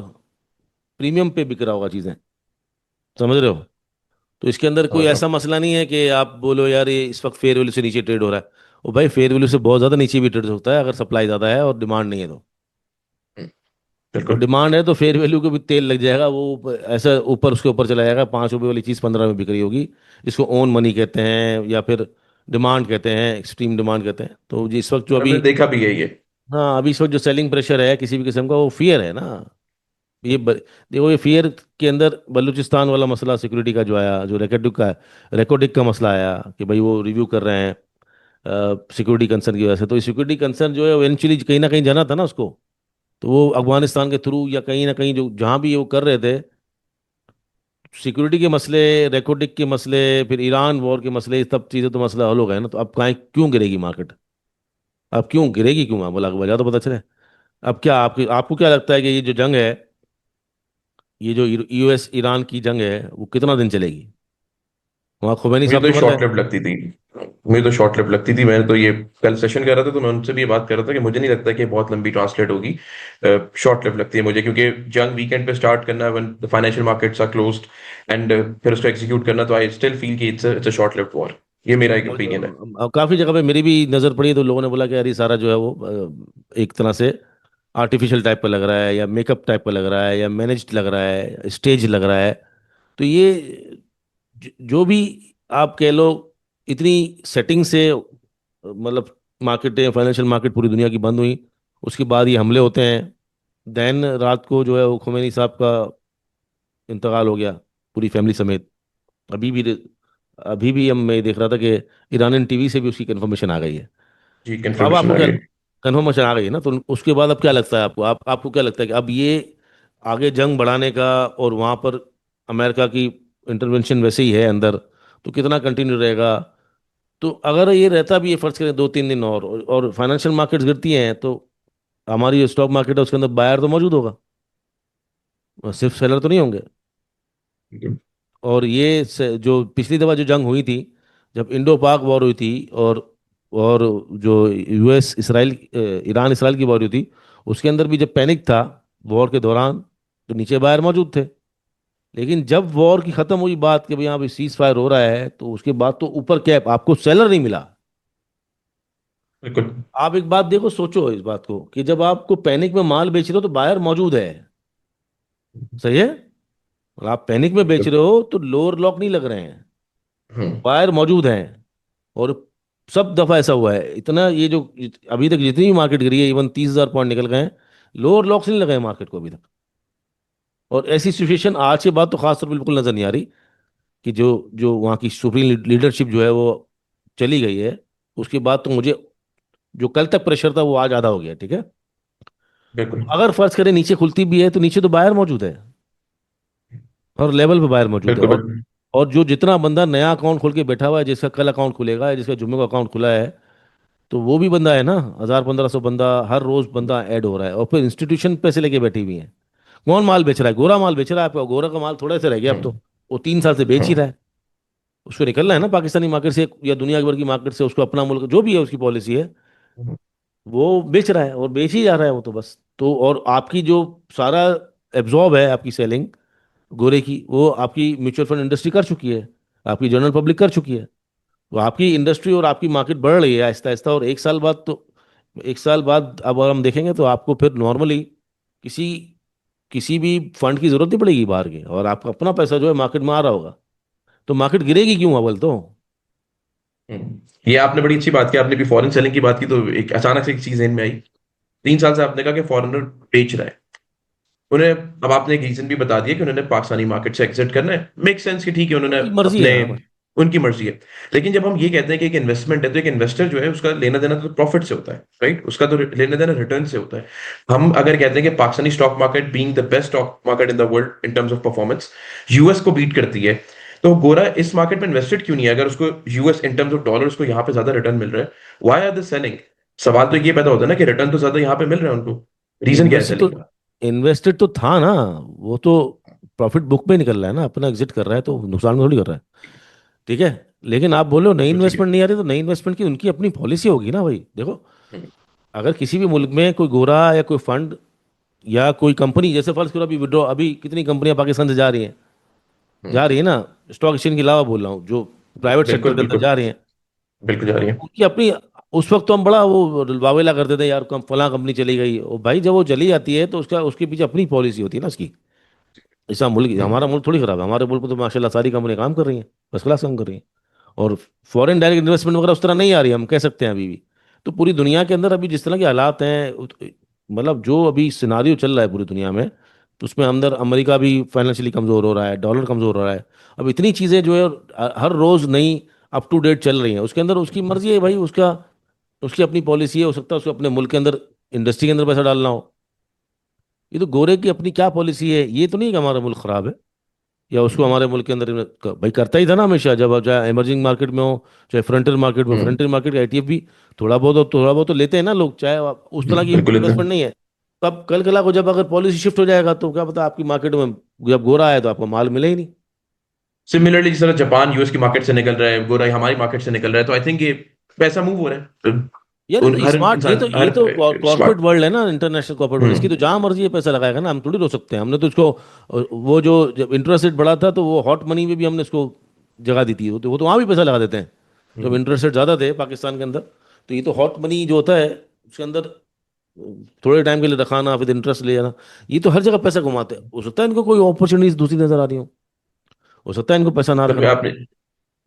प्रीमियम पे बिक रहा होगा चीज़ें, समझ रहे हो। तो इसके अंदर कोई समझ रहा ऐसा मसला नहीं है कि आप बोलो यार ये इस वक्त फेयर वैल्यू से नीचे ट्रेड हो रहा है। वो भाई फेयर वैल्यू से बहुत ज़्यादा नीचे भी ट्रेड हो सकता है अगर सप्लाई ज़्यादा है और डिमांड नहीं है तो। हूँ। और बिल्कुल। डिमांड है तो फेयर वैल्यू को भी तेल लग जाएगा, वो ऐसा ऊपर उसके ऊपर चला जाएगा, 5 रुपए वाली चीज़ 15 में बिक रही होगी। इसको ओन मनी कहते हैं, या फिर डिमांड कहते हैं, एक्सट्रीम डिमांड कहते हैं। तो जिस वक्त जो और अभी, हमने देखा भी है ये। हाँ अभी इस वक्त जो सेलिंग प्रेशर है किसी भी किस्म का, वो फियर है ना। देखो ये फियर के अंदर बलूचिस्तान वाला मसला सिक्योरिटी का जो आया, जो रिकॉर्डिक का मसला आया कि भाई वो रिव्यू कर रहे हैं सिक्योरिटी कंसर्न की वजह से। तो सिक्योरिटी कंसर्न जो है इवेंचुअली कहीं ना कहीं जाना था ना उसको। तो वो अफगानिस्तान के थ्रू या कहीं ना कहीं जो जहाँ भी वो कर रहे थे, सिक्योरिटी के मसले, रिकॉर्डिक के मसले, फिर ईरान वॉर के मसले, ये सब चीज़ें तो मसला हल हो गए ना। तो अब कहाँ क्यों गिरेगी मार्केट? अब क्यों गिरेगी क्यों? आप बोला वजह तो पता चले। अब क्या आपकी आपको क्या लगता है कि ये जो जंग है, ये जो यूएस ईरान की जंग है, वो कितना दिन चलेगी? वहाँ खुमैनी मुझे साहब तो तो ये मर गए। शॉर्ट लिव लगती थी। मुझे तो शॉर्ट लिव लगती थी। मैंने तो ये कल सेशन कर रहा था तो मैं उनसे भी ये बात कर रहा था कि मुझे नहीं लगता कि ये बहुत लंबी ट्रांसलेट होगी। शॉर्ट लिव लगती है मुझे, क्योंकि जंग वीकेंड पे स्टार्ट करना है when the financial markets are closed, and फिर उसको एग्जीक्यूट करना, तो आई स्टिल फील कि it's a short lived war. ये मेरा एक और ओपिनियन है। काफ़ी जगह पे मेरी भी नज़र पड़ी तो लोगों ने बोला कि यार ये सारा जो है वो एक तरह से आर्टिफिशियल टाइप का लग रहा है, या मेकअप टाइप का लग रहा है, या मैनेज्ड लग रहा है, स्टेज लग रहा है। तो ये जो भी आप कह लो, इतनी सेटिंग से मतलब मार्केटें, फाइनेंशियल मार्केट पूरी दुनिया की बंद हुई, उसके बाद ये हमले होते हैं। देन रात को जो है वो खुमैनी साहब का इंतकाल हो गया पूरी फैमिली समेत। अभी भी अभी भी हम मैं देख रहा था कि ईरानियन टीवी से भी उसकी कंफर्मेशन आ गई है। जी, तो अब कंफर्मेशन आपको आ क्या, गई। कंफर्मेशन आ गई है ना, तो उसके बाद अब क्या लगता है आपको? आपको क्या लगता है कि अब ये आगे जंग बढ़ाने का, और वहां पर अमेरिका की इंटरवेंशन वैसे ही है अंदर, तो कितना कंटिन्यू रहेगा? तो अगर ये रहता भी, ये फर्ज करें 2-3 दिन और फाइनेंशियल मार्केट्स गिरती हैं, तो हमारी जो स्टॉक मार्केट है उसके अंदर बायर तो मौजूद होगा, सिर्फ सेलर तो नहीं होंगे। और जो पिछली दफा जो जंग हुई थी, जब इंडो पाक वॉर हुई थी, और जो यूएस इसराइल ईरान इसराइल की वॉर हुई थी, उसके अंदर भी जब पैनिक था वॉर के दौरान, तो नीचे बायर मौजूद थे। लेकिन जब वॉर की खत्म हुई बात कि भाई यहाँ पे सीज फायर हो रहा है, तो उसके बाद तो ऊपर कैप आपको सेलर नहीं मिला। बिल्कुल। आप एक बात देखो, सोचो इस बात को कि जब आपको पैनिक में माल बेच रहे हो तो बायर मौजूद है, सही है? और आप पैनिक में बेच बिल्कुल। रहे हो तो लोअर लॉक नहीं लग रहे हैं, हम्म। बायर मौजूद हैं। और सब दफा ऐसा हुआ है, इतना ये जो अभी तक जितनी भी मार्केट गिरी है, इवन 30,000 पॉइंट निकल गए हैं, लोअर लॉक्स नहीं लगे हैं मार्केट को अभी तक। और ऐसी सिचुएशन आज के बाद तो खासतौर पर बिल्कुल नजर नहीं आ रही कि जो जो वहाँ की सुप्रीम लीडरशिप जो है वो चली गई है। उसके बाद तो मुझे जो कल तक प्रेशर था वो आज आधा हो गया, ठीक है। बिल्कुल। अगर फर्ज करें नीचे खुलती भी है, तो नीचे तो बायर मौजूद है, और लेवल पे बायर मौजूद है। बिल्कुल। और जो जितना बंदा नया अकाउंट खोल के बैठा हुआ है, जिसका कल अकाउंट खुलेगा या जिसका जुम्मे को अकाउंट खुला है, तो वो भी बंदा है ना। 1,000-1,500 बंदा हर रोज बंदा ऐड हो रहा है, और फिर इंस्टीट्यूशन पैसे लेके बैठी हुई है। कौन माल बेच रहा है? गोरा माल बेच रहा है आपका। गोरा का माल थोड़े से रह गया अब तो, हम्म। वो 3 साल से बेच ही रहा हम्म। है। उसको निकलना है ना पाकिस्तानी मार्केट से या दुनिया भर की मार्केट से, उसको अपना मुल्क जो भी है उसकी पॉलिसी है, हम्म। वो बेच रहा है और बेच ही जा रहा है वो तो बस। तो और आपकी जो सारा एब्जॉर्ब है आपकी सेलिंग गोरे की, वो आपकी म्यूचुअल फंड इंडस्ट्री कर चुकी है, आपकी जनरल पब्लिक कर चुकी है। तो आपकी इंडस्ट्री और आपकी मार्केट बढ़ रही है आहिस्ता आहिस्ता। और 1 साल बाद तो, 1 साल बाद अब अगर हम देखेंगे तो आपको फिर नॉर्मली किसी किसी भी फंड की जरूरत नहीं पड़ेगी बाहर की, और आपका अपना पैसा जो है मार्केट में आ रहा होगा। तो मार्केट गिरेगी क्यों अव्वल तो? ये आपने बड़ी अच्छी बात की। आपने भी फॉरेन सेलिंग की बात की तो एक अचानक से एक चीज इन में आई। 3 साल से आपने कहा कि फॉरेनर बेच रहा है। उन्हें अब आपने एक रीजन भी बता दिया कि उन्होंने पाकिस्तानी मार्केट से एग्जिट करना है। मेक सेंस कि ठीक है, उन्होंने उनकी मर्जी है, अपने, हाँ भाई। उनकी मर्जी है। लेकिन जब हम ये कहते हैं कि एक इन्वेस्टमेंट है, तो एक इन्वेस्टर जो है उसका लेना देना तो प्रॉफिट से होता है, राइट? उसका तो लेना देना रिटर्न से होता है। हम अगर कहते हैं कि Pakistani stock market being the best stock market in the world in terms of performance US को बीट करती है, तो गोरा इस मार्केट में इन्वेस्टेड क्यों नहीं है? अगर उसको US in terms of dollar उसको यहाँ पे ज्यादा रिटर्न मिल रहा है, व्हाई आर दे सेलिंग? सवाल तो ये पैदा होता है ना कि रिटर्न तो ज्यादा यहाँ पे मिल रहा है उनको, रीजन क्या है इन्वेस्टेड सेलिंग तो का? इन्वेस्टेड तो था ना, वो तो प्रॉफिट बुक में निकल रहा है ना, अपना एग्जिट कर रहा है तो नुकसान में थोड़ी कर रहा है, ठीक है। लेकिन आप बोलो नई बिल्कुल ठीक है। इन्वेस्टमेंट नहीं आ रही, तो नई इन्वेस्टमेंट की उनकी अपनी पॉलिसी होगी ना भाई। देखो, हम्म। अगर किसी भी मुल्क में कोई गोरा या कोई फंड या कोई कंपनी, जैसे फर्ज करो अभी विड्रॉ, अभी कितनी कंपनियां पाकिस्तान से जा रही हैं, हम्म। जा रही है ना, स्टॉक एक्सचेंज के अलावा बोल रहा हूँ, जो प्राइवेट सेक्टर बिल्कुल के अंदर बिल्कुल। जा रही हैं, बिल्कुल जा रही है। उनकी अपनी। उस वक्त तो हम बड़ा वो वावेला करते थे यार, फलां कंपनी चली गई। और भाई जब वो चली जाती है तो उसका उसके पीछे अपनी पॉलिसी होती है ना उसकी। ऐसा मुल्क, हम्म। हमारा मुल्क थोड़ी खराब है, हमारे मुल्क में तो माशाल्लाह सारी कंपनी काम कर रही हैं, फर्स्ट क्लास काम कर रही हैं। और फॉरेन डायरेक्ट इन्वेस्टमेंट वगैरह उस तरह नहीं आ रही, हम कह सकते हैं अभी भी। तो पूरी दुनिया के अंदर अभी जिस तरह के हालात हैं, मतलब जो अभी सिनारियो चल रहा है पूरी दुनिया में, तो उसमें अंदर अमेरिका भी फाइनेंशियली कमज़ोर हो रहा है, डॉलर कमज़ोर हो रहा है। अब इतनी चीज़ें जो है हर रोज़ नई अप टू डेट चल रही हैं, उसके अंदर उसकी मर्जी है भाई, उसका उसकी अपनी पॉलिसी है, हो सकता है उसको अपने मुल्क के अंदर इंडस्ट्री के अंदर पैसा डालना हो। ये तो गोरे की अपनी क्या पॉलिसी है, ये तो नहीं कि हमारा मुल्क खराब है या उसको हमारे मुल्क के अंदर भाई करता ही था ना हमेशा, जब आप चाहे इमर्जिंग मार्केट में हो चाहे फ्रंटियर मार्केट में, हम्म, फ्रंटियर मार्केट का आईटीएफ भी थोड़ा बहुत तो लेते हैं ना लोग, चाहे उस तरह की बिल्कुल लेते इन्वेस्टमेंट हैं। नहीं है। तो अब कल कला को जब अगर पॉलिसी शिफ्ट हो जाएगा तो क्या पता आपकी मार्केट में जब गोरा आए तो आपको माल मिले ही नहीं। सिमिलरली जिस तरह जापान यूएस की मार्केट से निकल रहा है, गोरा हमारी मार्केट से निकल रहा है, तो आई थिंक ये पैसा मूव हो रहा है। यार ये उन तो हर स्मार्ट, ये इंसान तो हर ये तो कॉर्पोरेट स्मार्ट। वर्ल्ड है ना, इंटरनेशनल कॉर्पोरेट वर्ल्ड, इसकी तो हम्म जहां मर्जी ये पैसा लगाएगा ना, हम थोड़ी रोक सकते हैं। हमने तो इसको वो जो जब इंटरेस्ट रेट बढ़ा था तो वो हॉट मनी में भी हमने इसको जगह दी थी, वो तो वहां भी पैसा लगा देते हैं जब हम्म। इंटरेस्ट रेट ज्यादा थे पाकिस्तान के अंदर। तो ये तो हॉट मनी जो होता है उसके अंदर थोड़े टाइम के लिए रखाना फिर इंटरेस्ट ले जाना, ये तो हर जगह पैसा घुमाते हैं। हो सकता है इनको कोई अपॉर्चुनिटीज दूसरी नजर आ रही हो सकता है इनको पैसा ना फिर रखना हो। आपने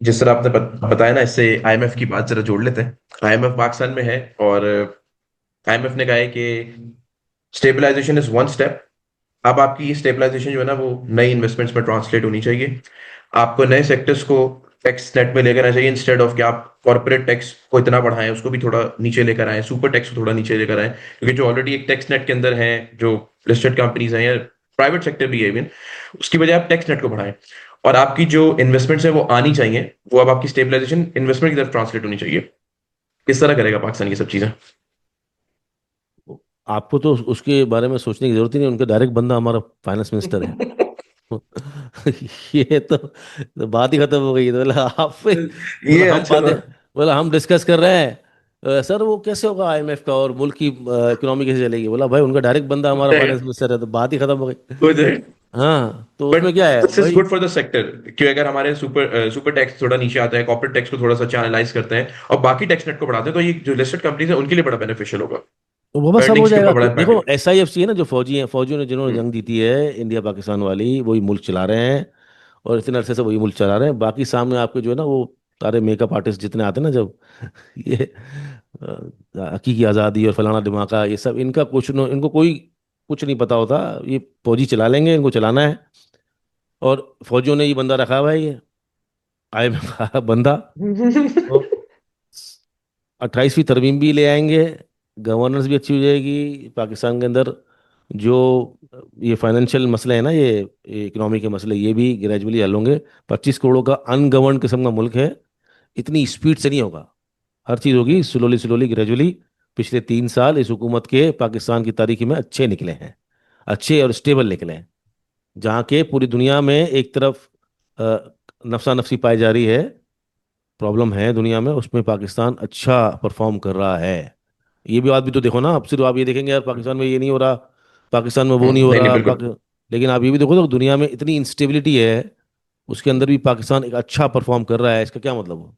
जिस तरह आपने बताया ना, इससे आईएमएफ की बात जरा जोड़ लेते हैं। आईएमएफ पाकिस्तान में है, और आईएमएफ ने कहा है कि स्टेबलाइजेशन इज वन स्टेप। अब आपकी ये स्टेबलाइजेशन जो है ना, वो नई इन्वेस्टमेंट्स में ट्रांसलेट होनी चाहिए। आपको नए सेक्टर्स को टैक्स नेट में लेकर आना चाहिए, इंस्टेड ऑफ कि आप कॉर्पोरेट टैक्स को इतना बढ़ाएं, उसको भी थोड़ा नीचे लेकर आए, सुपर टैक्स को थोड़ा नीचे लेकर आए, क्योंकि जो ऑलरेडी एक टैक्स नेट के अंदर है, जो लिस्टेड कंपनीज हैं या प्राइवेट सेक्टर भी है इवन, उसकी बजाय आप टैक्स नेट को बढ़ाएं। और आपकी जो इन्वेस्टमेंट्स है वो आनी चाहिए, वो अब आपकी स्टेबलाइजेशन इन्वेस्टमेंट की तरफ ट्रांसलेट होनी चाहिए। किस तरह करेगा पाकिस्तान ये सब चीजें? आपको तो उसके बारे में सोचने की जरूरत ही नहीं, उनका डायरेक्ट बंदा हमारा फाइनेंस मिनिस्टर है। ये तो बात ही खत्म हो गई। तो बोला आप बोला ये हम अच्छा बातें, बोला हम डिस्कस कर रहे हैं सर वो कैसे होगा आईएमएफ का और मुल्क की इकोनॉमी कैसे चलेगी। बोला भाई उनका डायरेक्ट बंदा हमारा फाइनेंस मिनिस्टर है, तो बात ही खत्म हो गई। हो जाए। हाँ तो बट उसमें क्या है दिस इज भाई। गुड फॉर द सेक्टर, कि अगर हमारे सुपर टैक्स थोड़ा नीचे आता है, कॉर्पोरेट टैक्स को थोड़ा सा चैनलाइज करते हैं और बाकी टैक्स नेट को बढ़ाते हैं, तो ये जो लिस्टेड कंपनीज है उनके लिए बड़ा बेनिफिशियल होगा। तो वो बस सब हो अर्निंग्स के जाएगा। ऊपर बड़ा इम्पैक्ट देखो होगा। एसआईएफसी है ना, जो फौजी हैं, फौजियों ने जिन्होंने हम्म, जंग जीती है इंडिया पाकिस्तान वाली, वही मुल्क चला रहे हैं और इतने अरसे से वही मुल्क चला रहे हैं। बाकी सामने आपके जो है ना वो सारे मेकअप आर्टिस्ट जितने आते हैं ना, जब ये हकीकी आज़ादी और फलाना दिमागा ये सब, इनका कुछ इनको कोई कुछ नहीं पता होता। ये फौजी चला लेंगे, इनको चलाना है। और फौजियों ने ये बंदा रखा हुआ है, ये आईएमएफ का बंदा। तो 28वीं तरमीम भी ले आएंगे, गवर्नेंस भी अच्छी हो जाएगी पाकिस्तान के अंदर। जो ये फाइनेंशियल मसले हैं ना, ये इकोनॉमी के मसले, ये भी ग्रेजुअली हल होंगे। 25 करोड़ का अनगवर्न किस्म का मुल्क है, इतनी स्पीड से नहीं होगा। हर चीज़ होगी स्लोली स्लोली ग्रेजुअली। पिछले 3 साल इस हुकूमत के पाकिस्तान की तारीख में अच्छे निकले हैं, अच्छे और स्टेबल निकले हैं। जहाँ के पूरी दुनिया में एक तरफ नफसा नफसी पाई जा रही है, प्रॉब्लम है दुनिया में, उसमें पाकिस्तान अच्छा परफॉर्म कर रहा है। ये भी बात भी तो देखो ना, अब सिर्फ आप ये देखेंगे यार पाकिस्तान में ये नहीं हो रहा, पाकिस्तान में वो नहीं हो नहीं नहीं रहा बिल्कुल। लेकिन आप ये भी देखो तो दुनिया में इतनी इंस्टेबिलिटी है, उसके अंदर भी पाकिस्तान एक अच्छा परफॉर्म कर रहा है। इसका क्या मतलब हो।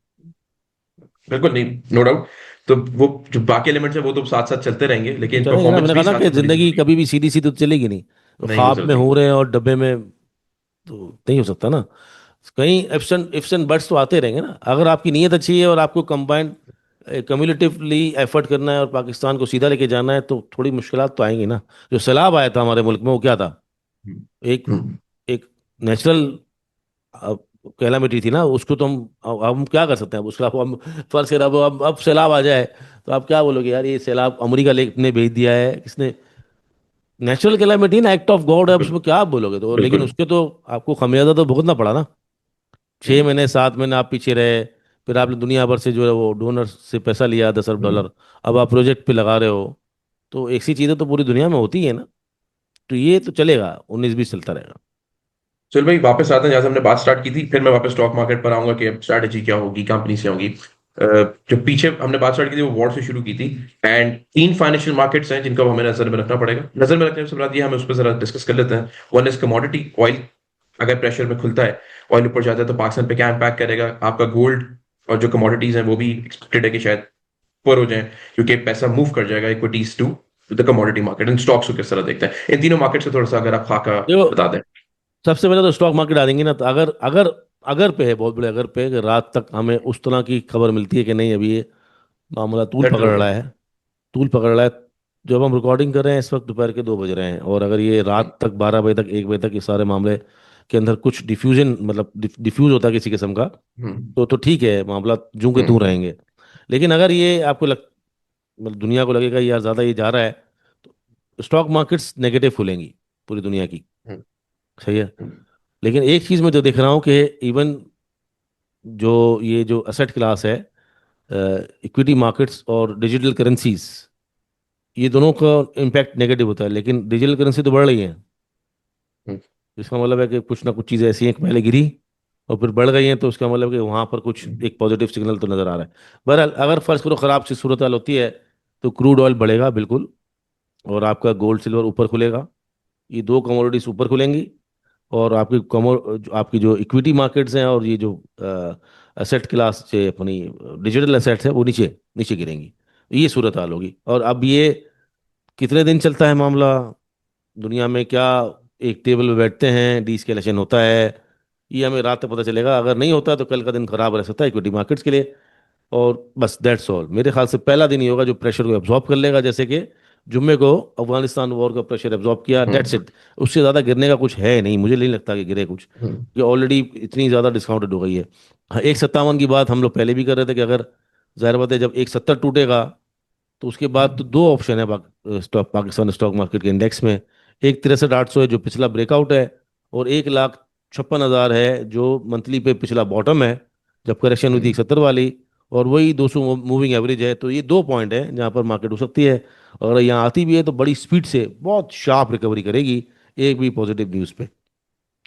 बिल्कुल नहीं, नो डाउट। तो वो जो बाकी एलिमेंट्स है वो तो साथ साथ चलते रहेंगे, तो लेकिन चलेंगे ना, परफॉर्मेंस मैंने कहा भी ना साथ कि साथ होनी जिंदगी जरूरी कभी भी सीधी सीधी तो चलेगी नहीं। तो है। नहीं हो ख्वाब में सकती। हो रहे हैं और डब्बे में तो नहीं हो सकता ना। कहीं इफ्स एंड बट्स तो आते रहेंगे ना। अगर आपकी नीयत अच्छी है और आपको कंबाइंड कम्युलेटिवली एफर्ट करना है और पाकिस्तान को सीधा लेके जाना है, तो थोड़ी मुश्किलात तो आएंगी ना। जो सैलाब आया था हमारे मुल्क में वो क्या था, हम्म, एक हम्म, एक नेचुरल कैलामिटी थी ना। उसको तो हम क्या कर सकते हैं, अब उसके खिलाफ हम फर्ज कर अब सैलाब आ जाए तो आप क्या बोलोगे यार, ये सैलाब अमेरिका ने भेज दिया है, किसने। नेचुरल कैलामिटी ना, एक्ट ऑफ गॉड है, अब बिल्कुल उसमें क्या आप बोलोगे। तो लेकिन बिल्कुल। उसके तो आपको खमियाजा तो भुगतना पड़ा ना। 6 महीने 7 महीने आप पीछे रहे, फिर आपने दुनिया भर से जो है वो डोनर से पैसा लिया, 10 अरब डॉलर। अब आप प्रोजेक्ट पे लगा रहे हो, तो ऐसी चीज़ें तो पूरी दुनिया में होती है ना। तो ये तो चलेगा, 19-20 चलता रहेगा। चल भाई, वापस आते हैं जहां से हमने बात स्टार्ट की थी, फिर मैं वापस स्टॉक मार्केट पर आऊंगा कि अब स्ट्रैटेजी क्या होगी, कंपनी से होगी। जो पीछे हमने बात स्टार्ट की थी वो वॉर से शुरू की थी। एंड 3 फाइनेंशियल मार्केट्स हैं जिनको हमें नजर में रखना पड़ेगा। नजर में रखने से बात ये, हमें उस पर जरा डिस्कस कर लेते हैं। One is commodity oil. अगर प्रेशर में खुलता है, ऑयल ऊपर जाता है, तो पाकिस्तान पे क्या इम्पैक्ट करेगा? आपका गोल्ड और जो कमोडिटीज हैं वो भी एक्सपेक्टेड है कि शायद ऊपर हो जाए, क्योंकि पैसा मूव कर जाएगा equities to the commodity market. इन स्टॉक्स को किस तरह देखते हैं इन तीनों मार्केट से, थोड़ा सा अगर आप खाका देखो बता दें। सबसे पहले तो स्टॉक मार्केट आ देंगे ना। तो अगर अगर अगर पे है, बहुत बड़े अगर पे है कि रात तक हमें उस तरह की खबर मिलती है कि नहीं अभी ये मामला तूल सेटल पकड़ हो रहा गया। है, तूल पकड़ रहा है। जब हम रिकॉर्डिंग कर रहे हैं इस वक्त दोपहर के 2 बज रहे हैं, और अगर ये हम्म, रात तक 12 बजे तक 1 बजे तक ये सारे मामले के अंदर कुछ डिफ्यूजन मतलब डिफ्यूज होता है किसी किस्म का, हम्म, तो ठीक है, मामला जूं के त्यों हम्म, रहेंगे। लेकिन अगर ये आपको मतलब दुनिया को लगेगा यार ज़्यादा ये जा रहा है, तो स्टॉक मार्केट्स नेगेटिव खुलेंगी पूरी दुनिया की। हम्म, सही है। हम्म, लेकिन एक चीज़ मैं जो देख रहा हूँ कि इवन जो ये जो असेट क्लास है, इक्विटी मार्केट्स और डिजिटल करेंसीज, ये दोनों का इम्पैक्ट नेगेटिव होता है, लेकिन डिजिटल करेंसी तो बढ़ रही है। हम्म, इसका मतलब है कि कुछ ना कुछ चीज़ें ऐसी हैं कि पहले गिरी और फिर बढ़ गई हैं, तो उसका मतलब कि वहाँ पर कुछ हम्म, एक पॉजिटिव सिग्नल तो नज़र आ रहा है। बहरहाल अगर फर्ज करो ख़राब सी सूरत हाल होती है, तो क्रूड ऑयल बढ़ेगा बिल्कुल, और आपका गोल्ड सिल्वर ऊपर खुलेगा। ये दो कमोडिटीज ऊपर खुलेंगी, और आपकी आपकी जो इक्विटी मार्केट्स हैं और ये जो एसेट क्लास से अपनी डिजिटल एसेट्स है वो नीचे नीचे गिरेंगी। ये सूरत हाल होगी। और अब ये कितने दिन चलता है मामला दुनिया में, क्या एक टेबल पे बैठते हैं डी एस्केलेशन होता है, ये हमें रात तक पता चलेगा। अगर नहीं होता तो कल का दिन खराब रह सकता है इक्विटी मार्केट्स के लिए। और बस दैट्स ऑल। मेरे ख्याल से पहला दिन ही होगा जो प्रेशर को एब्जॉर्ब कर लेगा, जैसे कि जुम्मे को अफगानिस्तान वॉर का प्रेशर एब्जॉर्ब किया, दैट्स हम्म, इट। उससे ज़्यादा गिरने का कुछ है नहीं, मुझे नहीं लगता कि गिरे कुछ। हम्म, ये ऑलरेडी इतनी ज़्यादा डिस्काउंटेड हो गई है। हाँ, 157 की बात हम लोग पहले भी कर रहे थे कि अगर जाहिर बात है जब 170 टूटेगा, तो उसके बाद तो दो ऑप्शन है स्टॉक पाकिस्तान स्टॉक मार्केट के इंडेक्स में। एक 63,800 है जो पिछला ब्रेकआउट है, और 1,56,000 है जो मंथली पे पिछला बॉटम है जब करेक्शन हुई थी हम्म, 170 वाली, और वही 200 मूविंग एवरेज है। तो ये 2 पॉइंट है जहाँ पर मार्केट हो सकती है। और अगर यहाँ आती भी है तो बड़ी स्पीड से बहुत शार्प रिकवरी करेगी, एक भी पॉजिटिव न्यूज़ पे।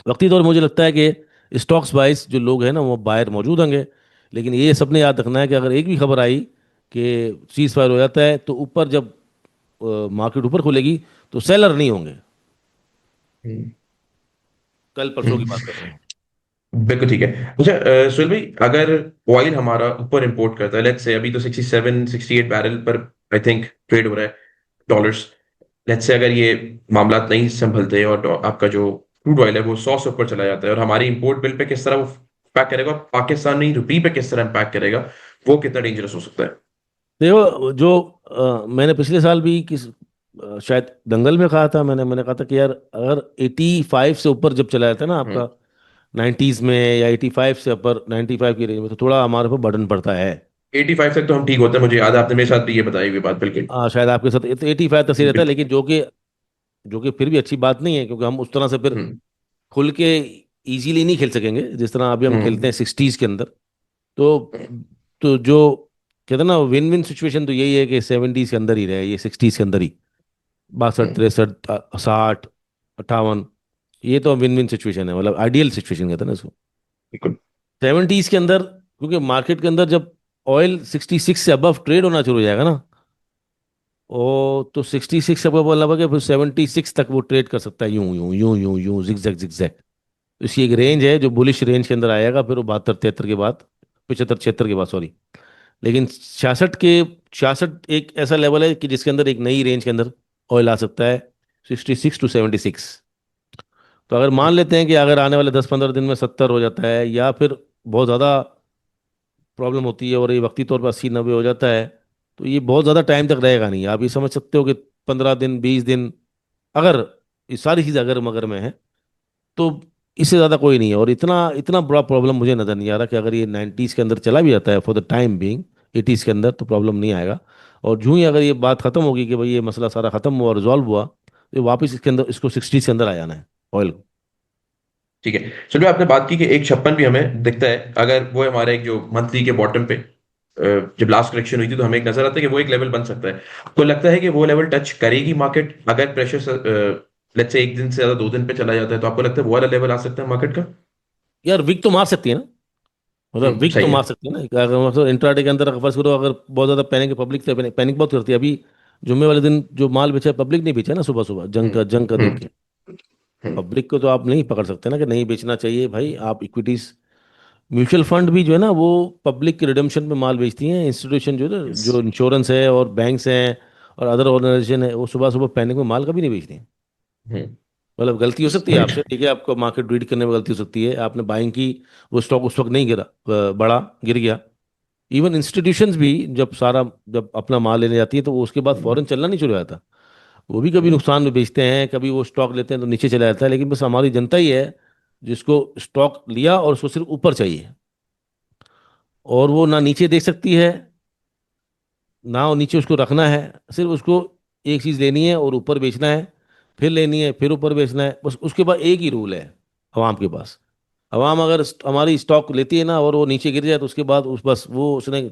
वक्ती तौर पर मुझे लगता है कि स्टॉक्स बाइस जो लोग हैं ना वो बाहर मौजूद होंगे। लेकिन ये सबने याद रखना है कि अगर एक भी खबर आई कि सीज फायर हो जाता है, तो ऊपर जब मार्केट ऊपर खुलेगी तो सेलर नहीं होंगे। हम्म, कल परसों की बात हम्म। कर रहा हूँ। बिल्कुल ठीक है। अच्छा, सुहेल भाई, अगर ऑयल हमारा ऊपर इंपोर्ट करता है, लेट्स से अभी तो 67 68 बैरल पर आई थिंक ट्रेड हो रहा है, डॉलर्स। लेट्स से अगर ये मामला नहीं संभलते और आपका जो क्रूड ऑयल है वो 100 से ऊपर चला जाता है, और हमारी इंपोर्ट बिल पे किस तरह वो इम्पैक्ट करेगा, और पाकिस्तानी रुपी पे किस तरह इम्पैक्ट करेगा, वो कितना डेंजरस हो सकता है? देखो जो मैंने पिछले साल भी शायद दंगल में कहा था, मैंने कहा था कि यार अगर 85 से ऊपर जब चला जाता है ना हम्म। आपका 90s में, या 85 से ऊपर 95 की रेंज में, तो थोड़ा हमारे पर बर्डन पड़ता है। 85 तक तो हम ठीक होते हैं, मुझे याद है आपने मेरे साथ भी ये बताई हुई बात, बिल्कुल। शायद आपके साथ 85 तक सही रहता है, बिल्कुल। लेकिन जो कि फिर भी अच्छी बात नहीं है, क्योंकि हम उस तरह से फिर हम्म, खुल के इजीली नहीं खेल सकेंगे जिस तरह अभी हम खेलते हम्म, हैं 60s के अंदर। तो तो जो कहते हैं ना विन विन सिचुएशन तो यही है कि 70s के अंदर ही रहे, ये 60s के अंदर ही, 62 हम्म, 63 60 58, ये तो विन विन सिचुएशन है, मतलब आइडियल सिचुएशन कहते हैं ना इसको। बिल्कुल। 70s के अंदर, क्योंकि मार्केट के अंदर जब ऑयल 66 से अबव ट्रेड होना शुरू हो जाएगा ना, ओ तो 66 से अबव मतलब है कि फिर 76 तक वो ट्रेड कर सकता है, यूं यूं यूं यूं यूं जिगजैग जिगजैग। तो इसकी एक रेंज है जो बुलिश रेंज के अंदर आएगा, फिर वो 72 73 के बाद, 75 76 के बाद, सॉरी। लेकिन 66 एक ऐसा लेवल है कि जिसके अंदर एक नई रेंज के अंदर ऑयल आ सकता है, 66 to 76। तो अगर मान लेते हैं कि अगर आने वाले 10 15 दिन में 70 हो जाता है, या फिर बहुत ज़्यादा प्रॉब्लम होती है और ये वक्ती तौर पर 80 90 हो जाता है, तो ये बहुत ज़्यादा टाइम तक रहेगा नहीं। आप ये समझ सकते हो कि 15 दिन 20 दिन, अगर ये सारी चीज़ अगर मगर में है, तो इससे ज़्यादा कोई नहीं है। और इतना इतना बड़ा प्रॉब्लम मुझे नज़र नहीं आ रहा कि अगर ये 90s के अंदर चला भी जाता है for the time being, 80s के अंदर, तो प्रॉब्लम नहीं आएगा। और यूं ही अगर ये बात खत्म होगी कि भाई ये मसला सारा खत्म हुआ, रिजॉल्व हुआ, तो ये वापस इसके अंदर इसको 60s के अंदर आ जाना है ऑयल को। ठीक है। चलो, आपने बात की कि 156 भी हमें दिखता है, अगर वो हमारे एक जो मंथली के बॉटम पे जब लास्ट करेक्शन हुई थी तो हमें एक नजर आता है कि वो एक लेवल बन सकता है। आपको लगता है कि वो लेवल टच करेगी मार्केट, अगर प्रेशर लेट्स से एक दिन से ज्यादा 2 दिन पे चला जाता है, तो आपको लगता है वो वाला लेवल आ सकता है मार्केट का? यार विक तो मार सकती है ना, मतलब विक तो सही है। मार सकती है ना। अगर मतलब इंट्राडे के अंदर अगर फर्स्ट करो, अगर बहुत ज़्यादा पैनिक, पब्लिक पैनिक बहुत करती है। अभी जुम्मे वाले दिन जो माल बेचा है पब्लिक नहीं बेचा ना, सुबह सुबह जंग का देख हम्म, के। हम्म, पब्लिक को तो आप नहीं पकड़ सकते ना कि नहीं बेचना चाहिए भाई। आप इक्विटीज, म्यूचुअल फंड भी जो है ना वो पब्लिक के रिडम्पशन में माल बेचती हैं। इंस्टीट्यूशन जो है ना, यस, जो इंश्योरेंस है और बैंक्स हैं और अदर ऑर्गेनाइजेशन है, वो सुबह सुबह पैनिक में माल कभी नहीं बेचती हैं। हम्म, मतलब गलती हो सकती है राइट। आपसे, ठीक है, आपको मार्केट रीड करने में गलती हो सकती है, आपने बाइंग की, वो स्टॉक उस वक्त नहीं गिरा, बढ़ा, गिर गया। इवन इंस्टीट्यूशंस भी जब अपना माल लेने जाती है तो वो उसके बाद फौरन चलना नहीं शुरू हो जाता। वो भी कभी नुकसान में बेचते हैं, कभी वो स्टॉक लेते हैं तो नीचे चला जाता है, लेकिन बस हमारी जनता ही है जिसको स्टॉक लिया और उसको सिर्फ ऊपर चाहिए, और वो ना नीचे देख सकती है, ना वो नीचे उसको रखना है, सिर्फ उसको एक चीज़ लेनी है और ऊपर बेचना है, फिर लेनी है फिर ऊपर बेचना है, बस उसके बाद एक ही रूल है अवाम के पास। अवाम अगर हमारी स्टॉक लेती है ना और वो नीचे गिर जाए तो उसके बाद उस बस वो उसने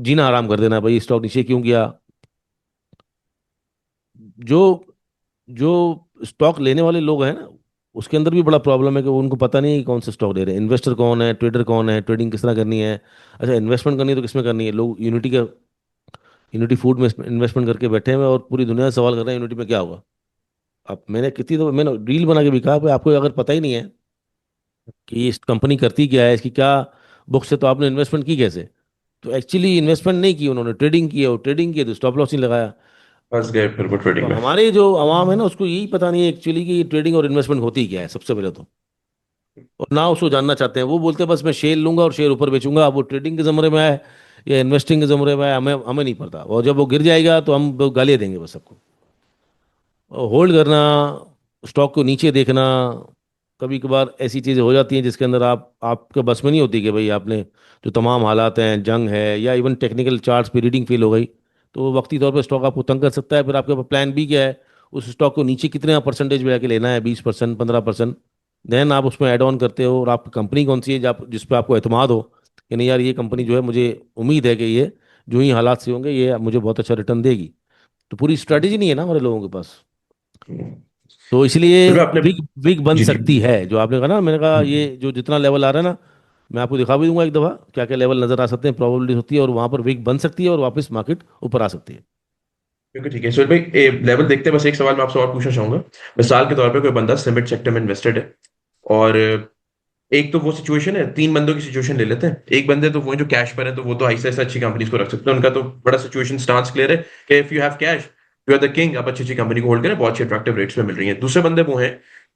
जीना आराम कर देना, भाई स्टॉक नीचे क्यों गया। जो जो स्टॉक लेने वाले लोग हैं ना, उसके अंदर भी बड़ा प्रॉब्लम है कि उनको पता नहीं है कि कौन सा स्टॉक ले रहे हैं, इन्वेस्टर कौन है, ट्रेडर कौन है, ट्रेडिंग किस तरह करनी है। अच्छा, इन्वेस्टमेंट करनी है तो किसमें करनी है, लोग यूनिटी फूड में इन्वेस्टमेंट करके बैठे हुए हैं और पूरी दुनिया से सवाल कर रहे हैं यूनिटी में क्या होगा। अब मैंने रील बना के भी कहा, भाई आपको अगर पता ही नहीं है कि इस कंपनी करती क्या है, इसकी क्या बुक्स है, तो आपने इन्वेस्टमेंट की कैसे। तो एक्चुअली इन्वेस्टमेंट नहीं की उन्होंने, ट्रेडिंग की है, और ट्रेडिंग की है तो स्टॉप लॉस नहीं लगाया। फंस गए फिर वो तो ट्रेडिंग में। हमारे जो अवाम है ना उसको यही पता नहीं है एक्चुअली कि ट्रेडिंग और इन्वेस्टमेंट होती क्या है सबसे पहले तो, और ना उसको जानना चाहते हैं। वो बोलते हैं बस मैं शेयर लूंगा और शेयर ऊपर बेचूंगा, अब वो ट्रेडिंग के ज़मरे में आए या इन्वेस्टिंग के ज़मरे में आए, हमें हमें नहीं पता, और जब वो गिर जाएगा तो हम गालियाँ देंगे बस सबको। होल्ड करना, स्टॉक को नीचे देखना, कभी कभार ऐसी चीज़ें हो जाती हैं जिसके अंदर आपके बस में नहीं होती कि भाई आपने जो तमाम हालात हैं, जंग है या इवन टेक्निकल चार्ट्स पे रीडिंग फेल हो गई, तो वो वक्ती तौर पे स्टॉक आपको तंग कर सकता है। फिर आपके पास प्लान भी क्या है, उस स्टॉक को नीचे कितने परसेंटेज में जाके लेना है, 20%, 15%, देन आप उसमें ऐड ऑन करते हो, और आप कंपनी कौन सी है जिस पे आपको एतमाद हो कि नहीं यार ये कंपनी जो है मुझे उम्मीद है कि ये जो ही हालात से होंगे ये मुझे बहुत अच्छा रिटर्न देगी। तो पूरी स्ट्रैटेजी नहीं है ना हमारे लोगों के पास। तो इसलिए फिर भी आपने। विग विग बन जी जी। सकती है, जो आपने कहा ना, मैंने कहा ये जो जितना लेवल आ रहा है ना, मैं आपको दिखा भी दूंगा एक दफ़ा क्या क्या लेवल नजर आ सकते हैं, प्रोबेबिलिटी होती है, और वहां पर विग बन सकती है और वापस मार्केट ऊपर आ सकती है। क्योंकि ठीक है सुहेल भाई, लेवल देखते हैं, बस एक सवाल मैं आपसे और पूछना चाहूंगा। मिसाल के तौर पे कोई बंदा सीमेंट सेक्टर में इन्वेस्टेड है, और एक तो वो सिचुएशन है, तीन बंदों की सिचुएशन ले लेते हैं। एक बंदे तो वो जो कैश पर है, तो वो तो ऐसे ऐसे अच्छी कंपनीज को रख सकते हैं, उनका तो बड़ा सिचुएशन स्टांस क्लियर है कि if you have cash you are the king, आप अच्छी अच्छी कंपनी को होल्ड करें, बहुत अच्छी अट्रैक्टिव रेट्स में मिल रही है। दूसरे बंदे वो हैं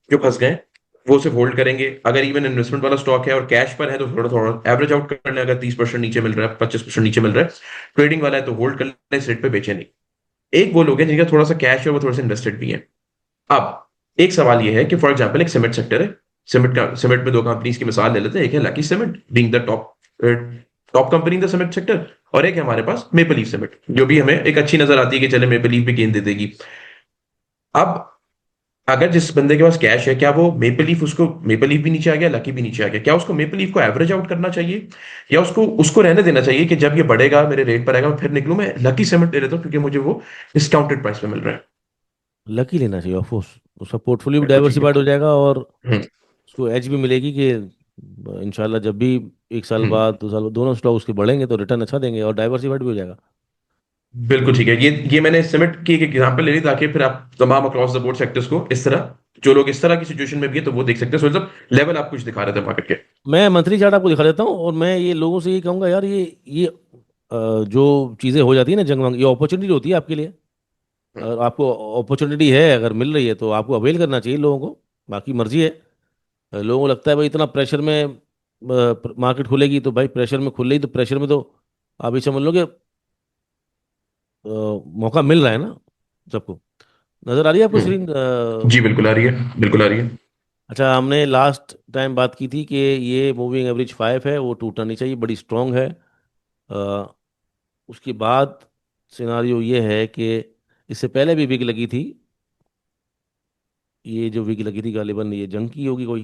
जो फंस गए, वो सिर्फ होल्ड करेंगे, अगर इवन इन्वेस्टमेंट वाला स्टॉक है और कैश पर है तो थोड़ा थोड़ा एवरेज आउट कर लें, अगर 30% नीचे मिल रहा है, 25% नीचे मिल रहा है। ट्रेडिंग वाला है तो होल्ड कर लें, इस रेट पे बेचे नहीं। एक वो लोग हैं जिनका थोड़ा सा कैश है, वो थोड़ा सा इन्वेस्टेड भी है। अब एक सवाल ये है कि फॉर एग्जांपल एक सीमेंट सेक्टर है, सीमेंट में दो कंपनीज की मिसाल ले लेते हैं, एक है lucky cement being the top top company in the cement sector, और एक है हमारे पास मेपल लीफ सीमेंट, जो भी हमें एक अच्छी नजर आती है कि चले मेपल लीफ भी गेंद दे देगी। अब अगर जिस बंदे के पास कैश है, क्या वो मेपल लीफ, उसको मेपल लीफ भी नीचे आ गया, लकी भी नीचे आ गया, क्या उसको मेपल लीफ को एवरेज आउट करना चाहिए, या उसको उसको रहने देना चाहिए कि जब ये बढ़ेगा मेरे रेट पर आएगा मैं फिर निकलूं, मैं लकी सीमेंट ले लेता हूं क्योंकि मुझे वो डिस्काउंटेड प्राइस पे मिल रहा लकी लेना चाहिए ऑफकोर्स, उसका पोर्टफोलियो भी है। तो ठीक है। डाइवर्सिफाइड हो जाएगा, और हम्म। उसको एज भी मिलेगी कि इंशाल्लाह जब भी एक साल हम्म। बाद 2 साल बाद दोनों स्टॉक उसके बढ़ेंगे तो रिटर्न अच्छा देंगे और डाइवर्सिफाइड भी हो जाएगा। बिल्कुल ठीक है। ये मैंने सिमेंट की एक एग्जांपल ले ली ताकि फिर आप तमाम अक्रॉस द बोर्ड सेक्टर्स को इस तरह, जो लोग इस तरह की सिचुएशन में भी है तो वो देख सकते हैं। सो मतलब लेवल आप कुछ दिखा रहे थे मार्केट के। मैं मंथली चार्ट आपको दिखा देता हूँ, और मैं ये लोगों से ये कहूँगा यार, ये जो चीज़ें हो जाती है ना जंग वंग, ये अपॉर्चुनिटी होती है आपके लिए। हम्म। अगर आपको अपॉर्चुनिटी है, अगर मिल रही है तो आपको अवेल करना चाहिए लोगों को, बाकी मर्जी है। लोगों को लगता है भाई इतना प्रेशर में मार्केट खुलेगी, तो भाई प्रेशर में खुल रही तो प्रेशर में तो आप ये समझ लो कि मौका मिल रहा है ना सबको। नजर आ रही है आपको स्क्रीन? जी बिल्कुल आ रही है, बिल्कुल आ रही है। अच्छा, हमने लास्ट टाइम बात की थी कि ये मूविंग एवरेज 5 है, वो टूटना नहीं चाहिए, बड़ी स्ट्रांग है। अ, उसके बाद सिनारियो ये है कि इससे पहले भी विग लगी थी, ये जो विग लगी थी गालिबन ये जंग की होगी कोई।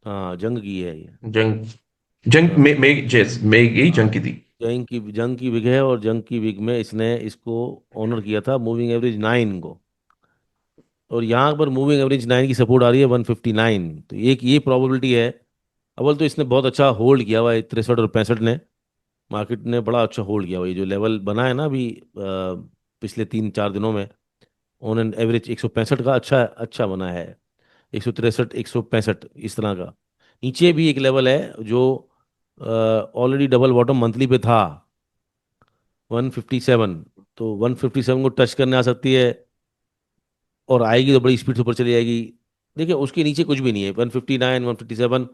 हाँ, जंग की है ये। जंग, जंग हाँ, में जैस में यही हाँ, जंग की थी। जंग की विग है, और जंग की विग में इसने इसको ऑनर किया था मूविंग एवरेज 9 को, और यहाँ पर मूविंग एवरेज 9 की सपोर्ट आ रही है 159, तो एक ये प्रोबेबिलिटी है। अव्वल तो इसने बहुत अच्छा होल्ड किया हुआ है 63 और 65 ने, मार्केट ने बड़ा अच्छा होल्ड किया हुआ है। ये जो लेवल बना है ना अभी पिछले 3-4 दिनों में, ऑन एन एवरेज 165 का अच्छा अच्छा बना है, 163, 165 इस तरह का। नीचे भी एक लेवल है जो ऑलरेडी डबल बॉटम मंथली पे था, 157, तो 157 को टच करने आ सकती है, और आएगी तो बड़ी स्पीड से ऊपर चली जाएगी। देखिए उसके नीचे कुछ भी नहीं है, 159, 157,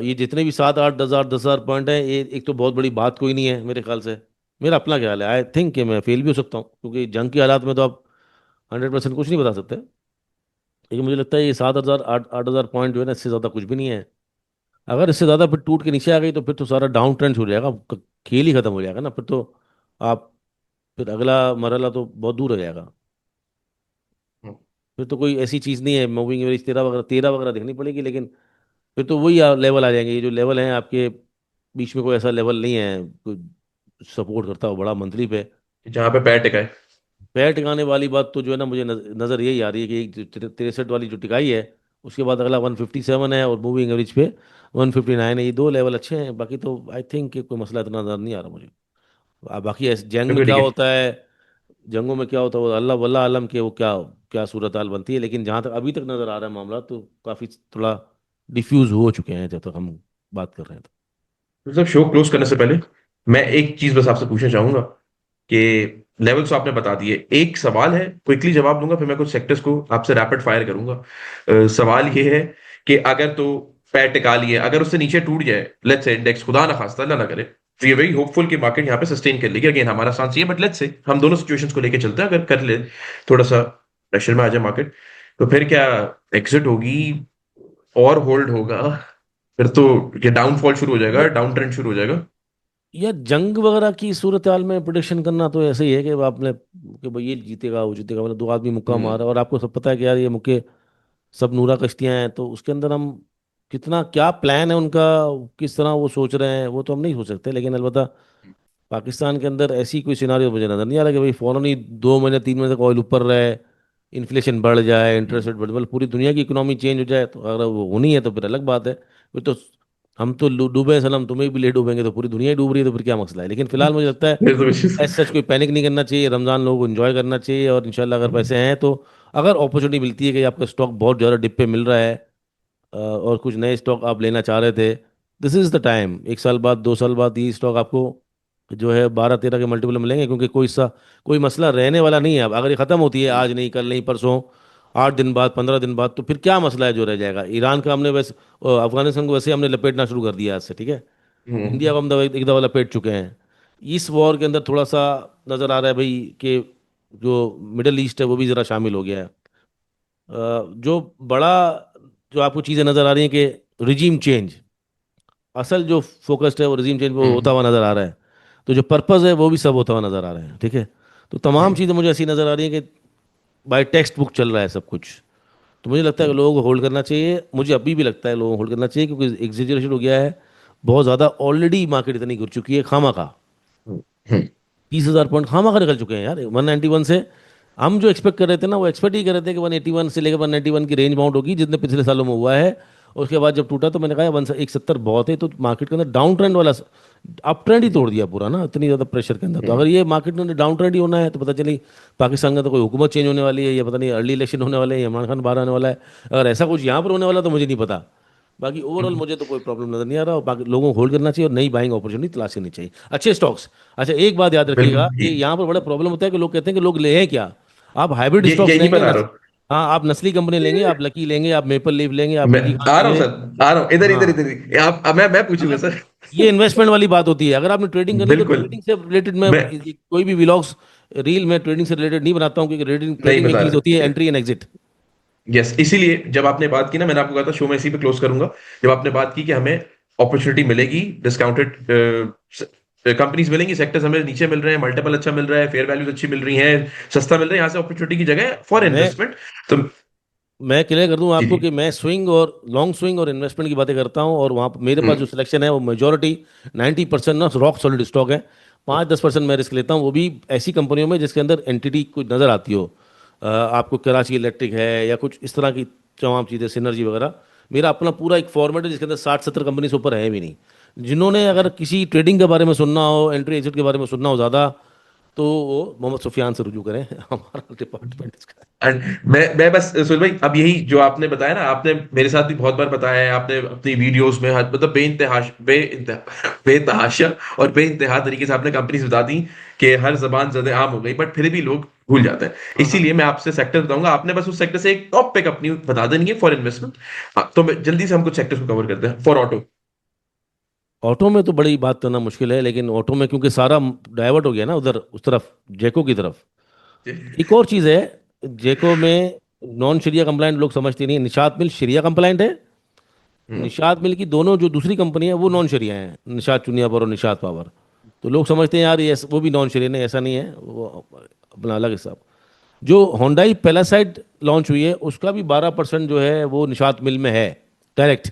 ये जितने भी 7, 8, 10 हजार पॉइंट है, ये एक तो बहुत बड़ी बात कोई नहीं है मेरे ख्याल से। मेरा अपना ख्याल है, आई थिंक कि मैं फेल भी हो सकता हूँ, क्योंकि जंग की हालात में तो आप 100% कुछ नहीं बता सकते। लेकिन मुझे लगता है ये 7 हजार, 8 हजार पॉइंट जो है ना, इससे ज़्यादा कुछ भी नहीं है। अगर इससे ज़्यादा फिर टूट के नीचे आ गई तो फिर तो सारा डाउन ट्रेंड हो जाएगा, खेल ही खत्म हो जाएगा ना फिर तो। आप फिर अगला मरहला तो बहुत दूर हो जाएगा। हम्म। फिर तो कोई ऐसी चीज़ नहीं है, मूविंग एवरेज 13 वगैरह देखनी पड़ेगी, लेकिन फिर तो वही लेवल आ जाएंगे। ये जो लेवल हैं आपके बीच में, कोई ऐसा लेवल नहीं है कोई सपोर्ट करता हो बड़ा मंथली पे। जहां पे पैर टिका है। पैर टिकाने वाली बात तो जो है ना, मुझे नज़र यही आ रही है कि एक जो 63 वाली जो टिकाई है, उसके बाद अगला 157 है, और मूविंग एवरेज पे 159 है। ये दो लेवल अच्छे हैं, बाकी तो आई थिंक कोई मसला इतना नज़र नहीं आ रहा मुझे। बाकी जंग में बिल्कुल क्या ठीक है। होता है, जंगों में क्या होता है वो अल्लाह वल्लाह आलम के, वो क्या क्या सूरत हाल बनती है। लेकिन जहाँ तक अभी तक नज़र आ रहा है मामला, तो काफ़ी थोड़ा डिफ्यूज हो चुके हैं जब तक हम बात कर रहे हैं तो। तो सब शो क्लोज करने से पहले मैं एक चीज बस आपसे पूछना चाहूंगा कि लेवल्स आपने बता दिए, एक सवाल है, क्विकली जवाब दूंगा, फिर मैं कुछ सेक्टर्स को आपसे रैपिड फायर करूंगा। सवाल ये है कि अगर तो पैर टिका लिए, अगर उससे नीचे टूट जाए, लेट्स से इंडेक्स, खुदा ना खास्ता, अल्लाह ना करे, तो ये वेरी होपफुल कि मार्केट यहाँ पे सस्टेन कर लेगी, अगेन हमारा चांस ये, बट लेट्स से हम दोनों सिचुएशंस को लेके चलते हैं, अगर कर ले, थोड़ा सा प्रेशर में आ जाए मार्केट, तो फिर क्या एग्जिट होगी और होल्ड होगा? फिर तो ये डाउनफॉल शुरू हो जाएगा, ये डाउन ट्रेंड शुरू हो जाएगा। या जंग वगैरह की सूरत हाल में प्रोडिक्शन करना तो ऐसे ही है कि आपने कि भाई ये जीतेगा वो जीतेगा, मतलब दो आदमी मुक्का हम्म। मारा और आपको सब पता है कि यार ये मुक्के सब नूरा कश्तियां हैं, तो उसके अंदर हम कितना क्या प्लान है उनका, किस तरह वो सोच रहे हैं, वो तो हम नहीं सोच सकते। लेकिन अलबत्ता पाकिस्तान के अंदर ऐसी कोई सिनारियो मुझे नजर नहीं आ रहा कि भाई फौरन ही 2 महीने 3 महीने तक ऑयल ऊपर रहे, इन्फ्लेशन बढ़ जाए, इंटरेस्ट रेट बढ़, मतलब पूरी दुनिया की इकोनॉमी चेंज हो जाए। तो अगर वो होनी है तो फिर अलग बात है। फिर तो हम तो डूबे सनम, तुम्हें भी ले डूबेंगे, तो पूरी दुनिया ही डूब रही है, तो फिर क्या मसला है। लेकिन फिलहाल मुझे लगता है फिर तो विशेष। ऐसा सच कोई पैनिक नहीं करना चाहिए, रमज़ान लोगों को एंजॉय करना चाहिए, और इंशाल्लाह अगर पैसे हैं तो, अगर अपॉर्चुनिटी मिलती है कि आपका स्टॉक बहुत ज़्यादा डिप पे मिल रहा है, और कुछ नए स्टॉक आप लेना चाह रहे थे, दिस इज़ द टाइम। 1 साल बाद 2 साल बाद ये स्टॉक आपको जो है 12-13 के मल्टीपल में मिलेंगे, क्योंकि कोई मसला रहने वाला नहीं है। अब अगर ये ख़त्म होती है, आज नहीं, कल नहीं, परसों, 8 दिन बाद, 15 दिन बाद, तो फिर क्या मसला है जो रह जाएगा। ईरान का हमने वैसे, अफगानिस्तान को वैसे हमने लपेटना शुरू कर दिया आज से, ठीक है। इंडिया हम्म। को हम एक दफ़ा लपेट चुके हैं। इस वॉर के अंदर थोड़ा सा नज़र आ रहा है भाई कि जो मिडल ईस्ट है वो भी ज़रा शामिल हो गया है। जो बड़ा, जो आपको चीज़ें नज़र आ रही हैं कि रिजीम चेंज, असल जो फोकस्ड है वो रिजीम चेंज पे होता हम्म। हुआ नज़र आ रहा है। तो जो पर्पज़ है वो भी सब होता हुआ नज़र आ रहे हैं, ठीक है। तो तमाम चीज़ें मुझे ऐसी नज़र आ रही हैं कि बाय टेक्स्ट बुक चल रहा है सब कुछ। तो मुझे लगता है कि लोगों को होल्ड करना चाहिए, मुझे अभी भी लगता है लोगों को होल्ड करना चाहिए, क्योंकि एग्जेजरेशन हो गया है बहुत ज़्यादा। ऑलरेडी मार्केट इतनी गिर चुकी है खामा खा, हम्म। 30 हजार पॉइंट खामा खा निकल चुके हैं यार 191 से। हम जो एक्सपेक्ट कर रहे थे ना, वो एक्सपेक्ट ही कर रहे थे कि 181 से लेकर 191 की रेंज बाउंड होगी, जितने पिछले सालों में हुआ है। और उसके बाद जब टूटा तो मैंने कहा 170 बहुत है, तो मार्केट के अंदर डाउन ट्रेंड वाला अप ट्रेंड ही तोड़ दिया पूरा ना, इतनी ज़्यादा प्रेशर के अंदर। तो हम्म। अगर ये मार्केट में डाउन ट्रेंड ही होना है, तो पता चली पाकिस्तान का तो कोई हुकूमत चेंज होने वाली है, या पता नहीं अर्ली इलेक्शन होने वाले हैं, इमरान खान बाहर आने वाला है। अगर ऐसा कुछ यहाँ पर होने वाला तो मुझे नहीं पता। बाकी ओवरऑल मुझे तो कोई प्रॉब्लम नजर नहीं आ रहा, और बाकी लोगों को होल्ड करना चाहिए और नई बाइंग अपॉर्चुनिटी तलाश करनी चाहिए, अच्छे स्टॉक्स। अच्छा एक बात याद रखिएगा बिल्कुल कि यहाँ पर बड़ा प्रॉब्लम होता है कि लोग कहते हैं कि लोग ले हैं क्या, आप हाइब्रिड ये स्टॉक्स यही लेंगे बता रहा हूँ। हाँ, आप नस्ली कंपनी लेंगे, आप लकी लेंगे, आप मेपल लीफ लेंगे, आप मैं निजी खान आ रहा हूँ लेंगे। सर, आ रहा हूँ, इधर इधर हाँ, इधर आप, अब मैं पूछूंगा मतलब सर। ये इन्वेस्टमेंट वाली बात होती है। अगर आपने ट्रेडिंग करनी, तो बिल्कुल। ट्रेडिंग से रिलेटेड मैं मैं कोई भी व्लॉग्स रील में ट्रेडिंग से रिलेटेड नहीं बनाता हूँ, क्योंकि ट्रेडिंग नहीं ट्रेडिंग में एक बता चीज होती है, रहा। Entry and exit. यस, इसीलिए जब आपने बात की ना, मैंने आपको कहा था शो में इसी पे क्लोज करूंगा, जब आपने बात की कि हमें अपॉर्चुनिटी मिलेगी, डिस्काउंटेड कंपनीज मिलेंगी, सेक्टर्स हमें नीचे मिल रहे हैं, मल्टीपल अच्छा मिल रहा है, फेयर वैल्यूज अच्छी मिल रही हैं, सस्ता मिल रहा है, यहाँ से अपॉर्चुनिटी की जगह फॉर मैं इन्वेस्टमेंट। तो मैं क्लियर कर दूं जी आपको जी। कि मैं स्विंग और लॉन्ग स्विंग और इन्वेस्टमेंट की बातें करता हूं, और वहाँ पर मेरे पास जो हम्म। सिलेक्शन है वो मेजोरिटी 90% ना रॉक सॉलिड स्टॉक है। 5-10% मैं रिस्क लेता हूँ, वो भी ऐसी कंपनियों में जिसके अंदर एंटिटी कुछ नज़र आती हो। आपको कराची इलेक्ट्रिक है या कुछ इस तरह की तमाम चीज़ें, सिनर्जी वगैरह। मेरा अपना पूरा एक फॉर्मेट है जिसके अंदर 60-70 कंपनी से ऊपर है भी नहीं। जिन्होंने अगर किसी ट्रेडिंग के बारे में सुनना हो, एंट्री एग्जिट के बारे में सुनना हो ज़्यादा, तो वो मोहम्मद सुफियान से रुजू करें हमारा डिपार्टमेंट इसका एंड मैं बस सुहेल भाई, अब यही जो आपने बताया ना, आपने मेरे साथ भी बहुत बार बताया है, आपने अपनी वीडियोस में मतलब बेतहाशा और बेइंतहा तरीके से आपने कंपनीज बता दी कि हर जबान ज़द आम हो गई, बट फिर भी लोग भूल जाते हैं। हाँ हाँ। इसीलिए मैं आपसे सेक्टर बताऊंगा, आपने बस उस सेक्टर से एक टॉप पिक अपनी बता देनी है फॉर इन्वेस्टमेंट। तो जल्दी से हम कुछ सेक्टर्स को कवर करते हैं फॉर ऑटो। ऑटो में तो बड़ी बात करना मुश्किल है, लेकिन ऑटो में क्योंकि सारा डाइवर्ट हो गया ना उधर उस तरफ, जेको की तरफ। एक और चीज़ है, जेको में नॉन शरिया कंप्लाइंट लोग समझते नहीं, निशात मिल शरिया कंप्लाइंट है। निशात मिल की दोनों जो दूसरी कंपनी है वो नॉन शरिया है, निशात चुनिया पावर और निशात पावर। तो लोग समझते हैं यार ये वो भी नॉन शरिया, नहीं ऐसा नहीं है, वो अपना अलग हिसाब। जो होंडाई पेलासाइड लॉन्च हुई है उसका भी 12% जो है वो निशात मिल में है, डायरेक्ट।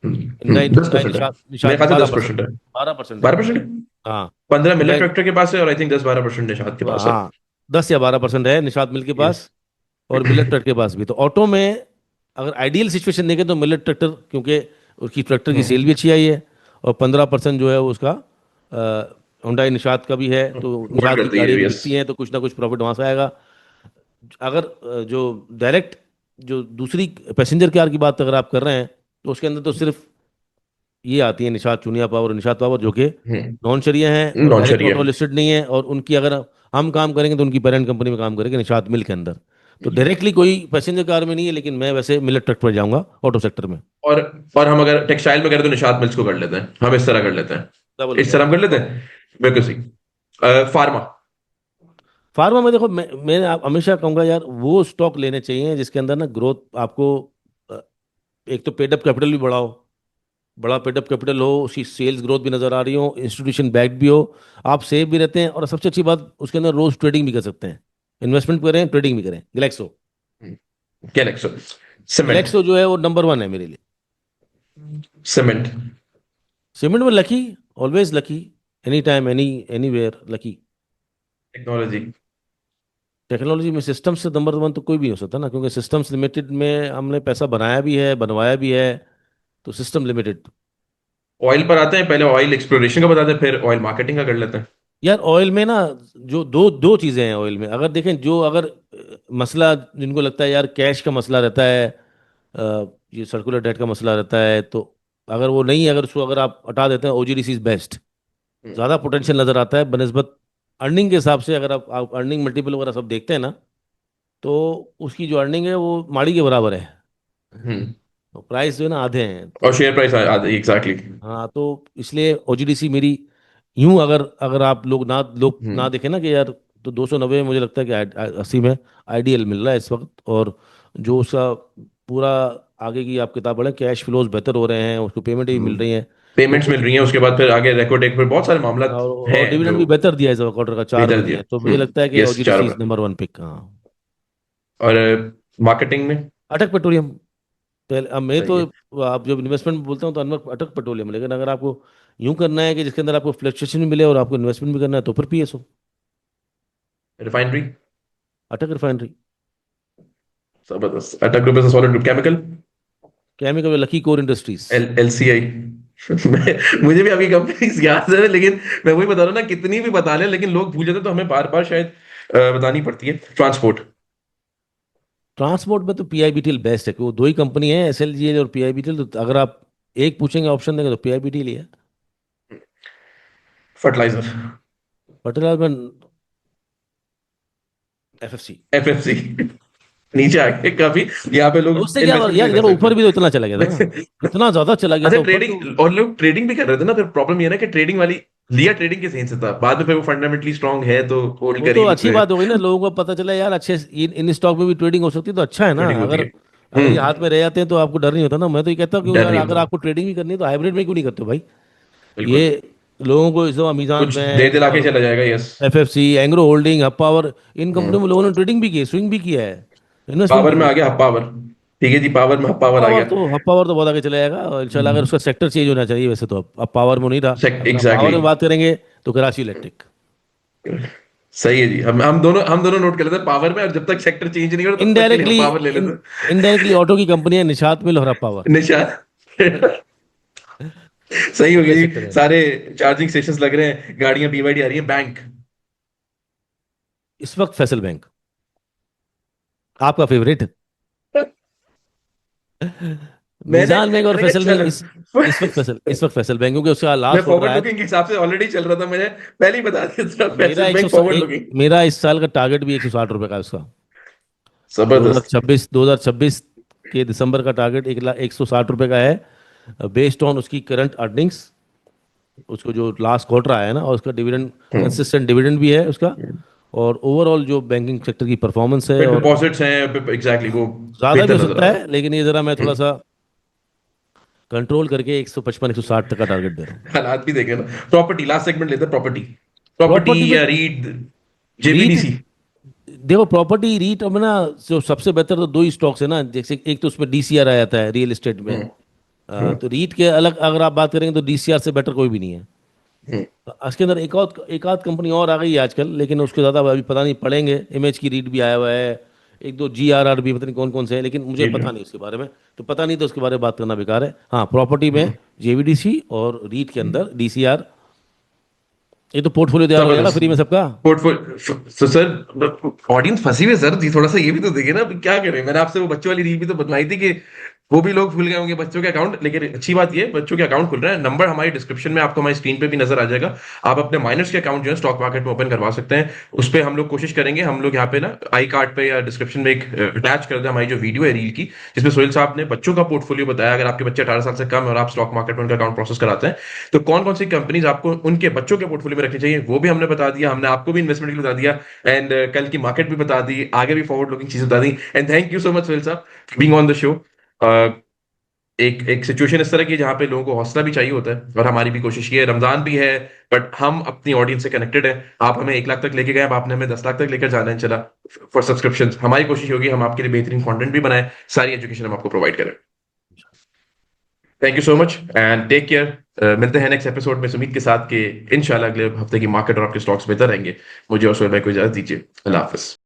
हुंडई दस हुंडई परसेंट है निशात मेरे निशात ख्याल से, बारह 10% परसेंट है। 12% है। 12% है। हाँ 15 मिलर हुंडई, ट्रैक्टर के पास है, और आई थिंक 10-12% निशात के पास है। हाँ 10 या 12% है निशात मिल के यस। पास, और मिलेट ट्रैक्टर के पास भी। तो ऑटो में अगर आइडियल सिचुएशन देखें तो मिलेट ट्रैक्टर, क्योंकि उसकी ट्रैक्टर की सेल भी अच्छी आई है, और 15% जो है वो उसका हुंडई निशात का भी है। तो वर्क निशात की करती गाड़ियाँ है, भी यस। बिकती हैं तो कुछ ना कुछ प्रॉफिट वहाँ से आएगा। अगर जो डायरेक्ट जो दूसरी पैसेंजर कार की बात अगर आप कर रहे हैं, तो उसके अंदर तो सिर्फ ये आती है निशात चुनिया पावर और निशात पावर, जो कि नॉन शरिया हैं और नॉन डायरेक्ट शरिया। ऑटो लिस्टेड नहीं है। और उनकी अगर हम काम करेंगे तो उनकी पेरेंट कंपनी में काम करेंगे, निशात मिल के अंदर। तो डायरेक्टली कोई पैसेंजर कार में नहीं है, लेकिन मैं वैसे मिलेट ट्रक पर जाऊंगा ऑटो सेक्टर में। और और हम अगर टेक्सटाइल में करें तो निशात मिल्स को कर लेते हैं, हम इस तरह कर लेते हैं। डबल हो इस तरह हम जाएगा। कर लेते हैं, बिल्कुल सही। फार्मा। फार्मा में देखो, मैं हमेशा कहूंगा यार वो स्टॉक लेने चाहिए जिसके अंदर ना ग्रोथ आपको, अ, एक तो पेडअप कैपिटल भी बढ़ाओ, बड़ा पेडअप कैपिटल हो, उसकी सेल्स ग्रोथ भी नजर आ रही हो, इंस्टीट्यूशन बैक्ड भी हो, आप सेफ भी रहते हैं, और सबसे अच्छी बात उसके अंदर रोज ट्रेडिंग भी कर सकते हैं। इन्वेस्टमेंट करें, ट्रेडिंग भी करें। Glaxo, Glaxo. सीमेंट। ग्लेक्सो जो है वो नंबर वन है मेरे लिए। सीमेंट। सीमेंट में lucky, always lucky, any time any anywhere lucky. Technology. Technology में सिस्टम से नंबर वन तो कोई भी नहीं हो सकता ना, क्योंकि सिस्टम्स लिमिटेड में हमने पैसा बनाया भी है, बनवाया भी है। तो सिस्टम लिमिटेड। ऑयल पर आते हैं, पहले ऑयल एक्सप्लोरेशन का बताते हैं, फिर ऑयल मार्केटिंग का कर लेते हैं। यार ऑयल में ना, जो दो दो चीज़ें हैं ऑयल में, अगर देखें, जो अगर मसला जिनको लगता है यार कैश का मसला रहता है, ये सर्कुलर डेट का मसला रहता है, तो अगर वो नहीं, अगर उसको अगर आप हटा देते हैं, ओजीडीसी इज बेस्ट। ज़्यादा पोटेंशियल नज़र आता है बनस्बत अर्निंग के हिसाब से। अगर आप अर्निंग मल्टीपल वगैरह सब देखते हैं ना, तो उसकी जो अर्निंग है वो माड़ी के बराबर है, हम्म। तो प्राइस जो है ना आधे हैं और तो। शेयर प्राइस आते, एग्जैक्टली। हाँ तो इसलिए ओजीडीसी मेरी, यूं अगर अगर आप लोग ना हम्म। देखें ना कि यार, तो 290 मुझे लगता है कि 80 में आइडियल मिल रहा है इस वक्त। और जो उसका पूरा आगे की आप किताब पढ़ें, कैश फ्लोज बेहतर हो रहे हैं, उसको पेमेंट भी मिल रही है। तो पेमेंट्स मिल उस, रही हैं, उसके बाद फिर आगे रेको टेक, फिर बहुत सारे मामला और हैं डिविडेंड जो भी बेहतर दिया है इस क्वार्टर का, 4 बेहतर भी दिया। दिए, तो मुझे लगता है कि यस, चारों ओजीडीसी इज का। Number one pick. हाँ और मार्केटिंग में। अटक पेट्रोलियम, पहले अब मैं तो, सही है। आप जब इन्वेस्टमेंट बोलते हो तो अटक पेट्रोलियम, लेकिन अगर आपको यूं करना है कि जिसके अंदर आपको फ्लक्चुएशन भी मिले और आपको इन्वेस्टमेंट भी करना है, तो फिर पीएसओ, रिफाइनरी। अटक रिफाइनरी। जबरदस्त। अटक group is solid group. Chemical. Chemical में लकी कोर इंडस्ट्रीज। LCI। मुझे भी अभी कंपनीज याद है, लेकिन मैं वही बता रहा हूँ ना, कितनी भी बता लें लेकिन लोग भूल जाते हैं, तो हमें बार बार शायद बतानी पड़ती है। ट्रांसपोर्ट। ट्रांसपोर्ट में तो पीआईबीटीएल बेस्ट है, क्योंकि वो दो ही कंपनी है, एसएलजीएल और पीआईबीटीएल। तो अगर आप एक पूछेंगे ऑप्शन देंगे तो पीआईबीटीएल ही है। फर्टिलाइजर। फर्टिलाइजर में एफएफसी। FFC। नीचे आ गए काफी। यहाँ पे तो लोग उससे क्या इन्वेस्टमेंट यार, भी कर यार ऊपर भी तो इतना चला गया था ना, सकते हैं। इतना ज्यादा चला गया अच्छा, था ऊपर तो। ट्रेडिंग, और लोग ट्रेडिंग भी कर रहे थे ना, फिर प्रॉब्लम ये है ना कि ट्रेडिंग वाली लिया ट्रेडिंग के सेंस से था, बाद में फिर वो फंडामेंटली स्ट्रांग है तो होल्ड वो कर तो ही अच्छी लेते हैं। बात हो गई ना, लोगों को पता चला यार अच्छे इन स्टॉक में भी ट्रेडिंग हो सकती है, तो अच्छा है ना। ट्रेडिंग होती अगर है। अगर ये हाथ में रह जाते हैं तो आपको डर नहीं होता ना। मैं तो ये कहता हूँ कि डर यार नहीं अगर होता। आपको ट्रेडिंग भी करनी है तो हाइब्रिड में क्यों नहीं करते हो भाई। बिल्कुल। ये लोगों को इस समय अमेजॉन कुछ दे बैंक दिला के और चला जाएगा, yes. FFC, Engro holding, Hub power, इन कंपनियों में लोगों ने ट्रेडिंग भी की है, स्विंग भी किया है, इन्वेस्टमेंट पावर भी में किया आ है। गया हब पावर। ठीक है जी, पावर में हब पावर आ गया। हब पावर तो बहुत आगे चला जाएगा, और इंशाल्लाह अगर हम्म। उसका सेक्टर चेंज होना चाहिए वैसे तो। अब पावर में नहीं रहा। अगर आप पावर एग्जैक्टली। में बात करेंगे तो कराची इलेक्ट्रिक। सही है जी, हम दोनों नोट कर लेते हैं पावर में, और जब तक सेक्टर चेंज नहीं हो रहा तब तक के लिए हम इनडायरेक्टली पावर ले लेते इनडायरेक्टली ऑटो की कंपनी है निशात मिल और हब पावर। हैं। निशा। सही हो वो गया ले जी। सकते हैं सारे चार्जिंग स्टेशंस लग रहे हैं, गाड़ियां BYD आ रही है। बैंक। इस वक्त। फैसल बैंक आपका फेवरेट। मैंने निजान बैंक और मैंने कहा फैसल बैंक चल इस वक्त फैसल बैंक, क्योंकि उसका मैं लास्ट ऑर्डर फॉरवर्ड आया था। लुकिंग के हिसाब से ऑलरेडी चल रहा था, मैंने पहले ही बता दिया था मेरा फैसल बैंक फॉरवर्ड लुकिंग। मेरा इस साल का टारगेट भी 160 रुपए का है उसका। जबरदस्त। 2026 के दिसंबर का टारगेट 160 रुपए का है, बेस्ड ऑन उसकी करंट अर्निंग्स, उसको जो लास्ट क्वार्टर आया है ना, और उसका डिविडेंड, हम्म। कंसिस्टेंट डिविडेंड भी है उसका, और ओवरऑल जो बैंकिंग सेक्टर की परफॉर्मेंस है। फिर और डिपॉजिट्स हैं, एग्जैक्टली वो ज़्यादा भी बेहतर हो नजर सकता आ रहा है, लेकिन ये ज़रा मैं है। थोड़ा सा कंट्रोल करके 155 160 तक का टारगेट दे रहा हूँ। हालात भी देखे ना। प्रॉपर्टी लास्ट सेगमेंट लेते हैं, प्रॉपर्टी। प्रॉपर्टी प्रॉपर्टी में या रीट, रीट, जेबीडीसी। देखो प्रॉपर्टी रीट अब ना, जो सबसे बेहतर तो दो ही स्टॉक्स है ना, जैसे एक तो उसमें डीसीआर आ जाता है रियल एस्टेट में। हम्म। हम्म। तो रीट के अलग अगर आप बात करेंगे तो डीसीआर से बेटर कोई भी नहीं है। हम्म। इसके अंदर एक आध कंपनी और आ गई है आजकल, लेकिन उसके ज़्यादा अभी पता नहीं, पड़ेंगे। इमेज की रीट भी आया हुआ है, एक दो जीआरआर भी, पता नहीं कौन कौन से हैं, लेकिन मुझे जी जी। पता नहीं उसके बारे में। तो पता नहीं, तो उसके बारे में बात करना बेकार है। हाँ, प्रॉपर्टी में जेवीडीसी और रीट के अंदर डीसीआर, ये तो पोर्टफोलियो तैयार हो जाएगा जबरदस्त। फ्री में सबका। पोर्टफोलियो तो सर, ऑडियंस फंसी हुई है सर जी, थोड़ा सा ये भी तो देखिए ना, अब क्या करें। मैंने आपसे वो बच्चों वाली रील भी तो बनवाई थी कि वो भी लोग भूल गए होंगे बच्चों के अकाउंट, लेकिन अच्छी बात ये बच्चों के अकाउंट खुल रहे हैं। नंबर हमारी डिस्क्रिप्शन में आपको हमारी स्क्रीन पे भी नजर आ जाएगा। आप अपने माइनर्स के अकाउंट जो है स्टॉक मार्केट में ओपन करवा सकते हैं। उस पर हम लोग कोशिश करेंगे, हम लोग यहाँ पे ना आई कार्ड पे या डिस्क्रिप्शन में एक अटैच कर दें हमारी जो वीडियो है रील की, जिसमें सोहेल साहब ने बच्चों का पोर्टफोलियो बताया। अगर आपके बच्चे 18 साल से कम है और आप स्टॉक मार्केट में उनका अकाउंट प्रोसेस कराते हैं, तो कौन कौन सी कंपनीज आपको उनके बच्चों के पोर्टफोलियो में रखनी चाहिए वो भी हमने बता दिया। हमने आपको भी इन्वेस्टमेंट के लिए बता दिया, एंड कल की मार्केट भी बता दी, आगे भी फॉरवर्ड लुकिंग चीजें बता दी। And thank you so much Sohail sahab being on the show. एक एक सिचुएशन इस तरह की है जहां पे लोगों को हौसला भी चाहिए होता है, और हमारी भी कोशिश ये है, रमजान भी है, बट हम अपनी ऑडियंस से कनेक्टेड है। आप हमें 1 लाख तक लेके गए, अब आपने हमें 10 लाख तक लेकर जाना है, चला फॉर सब्सक्रिप्शन। हमारी कोशिश होगी हम आपके लिए बेहतरीन कंटेंट भी बनाए, सारी एजुकेशन हम आपको प्रोवाइड करें। Thank you so much and take care. मिलते हैं नेक्स्ट एपिसोड में सुमीत के साथ, के इंशाल्लाह अगले हफ्ते की मार्केट और आपके स्टॉक्स बेहतर रहेंगे। मुझे और सोहेल भाई को इजाजत दीजिए। अल्लाह हाफिज।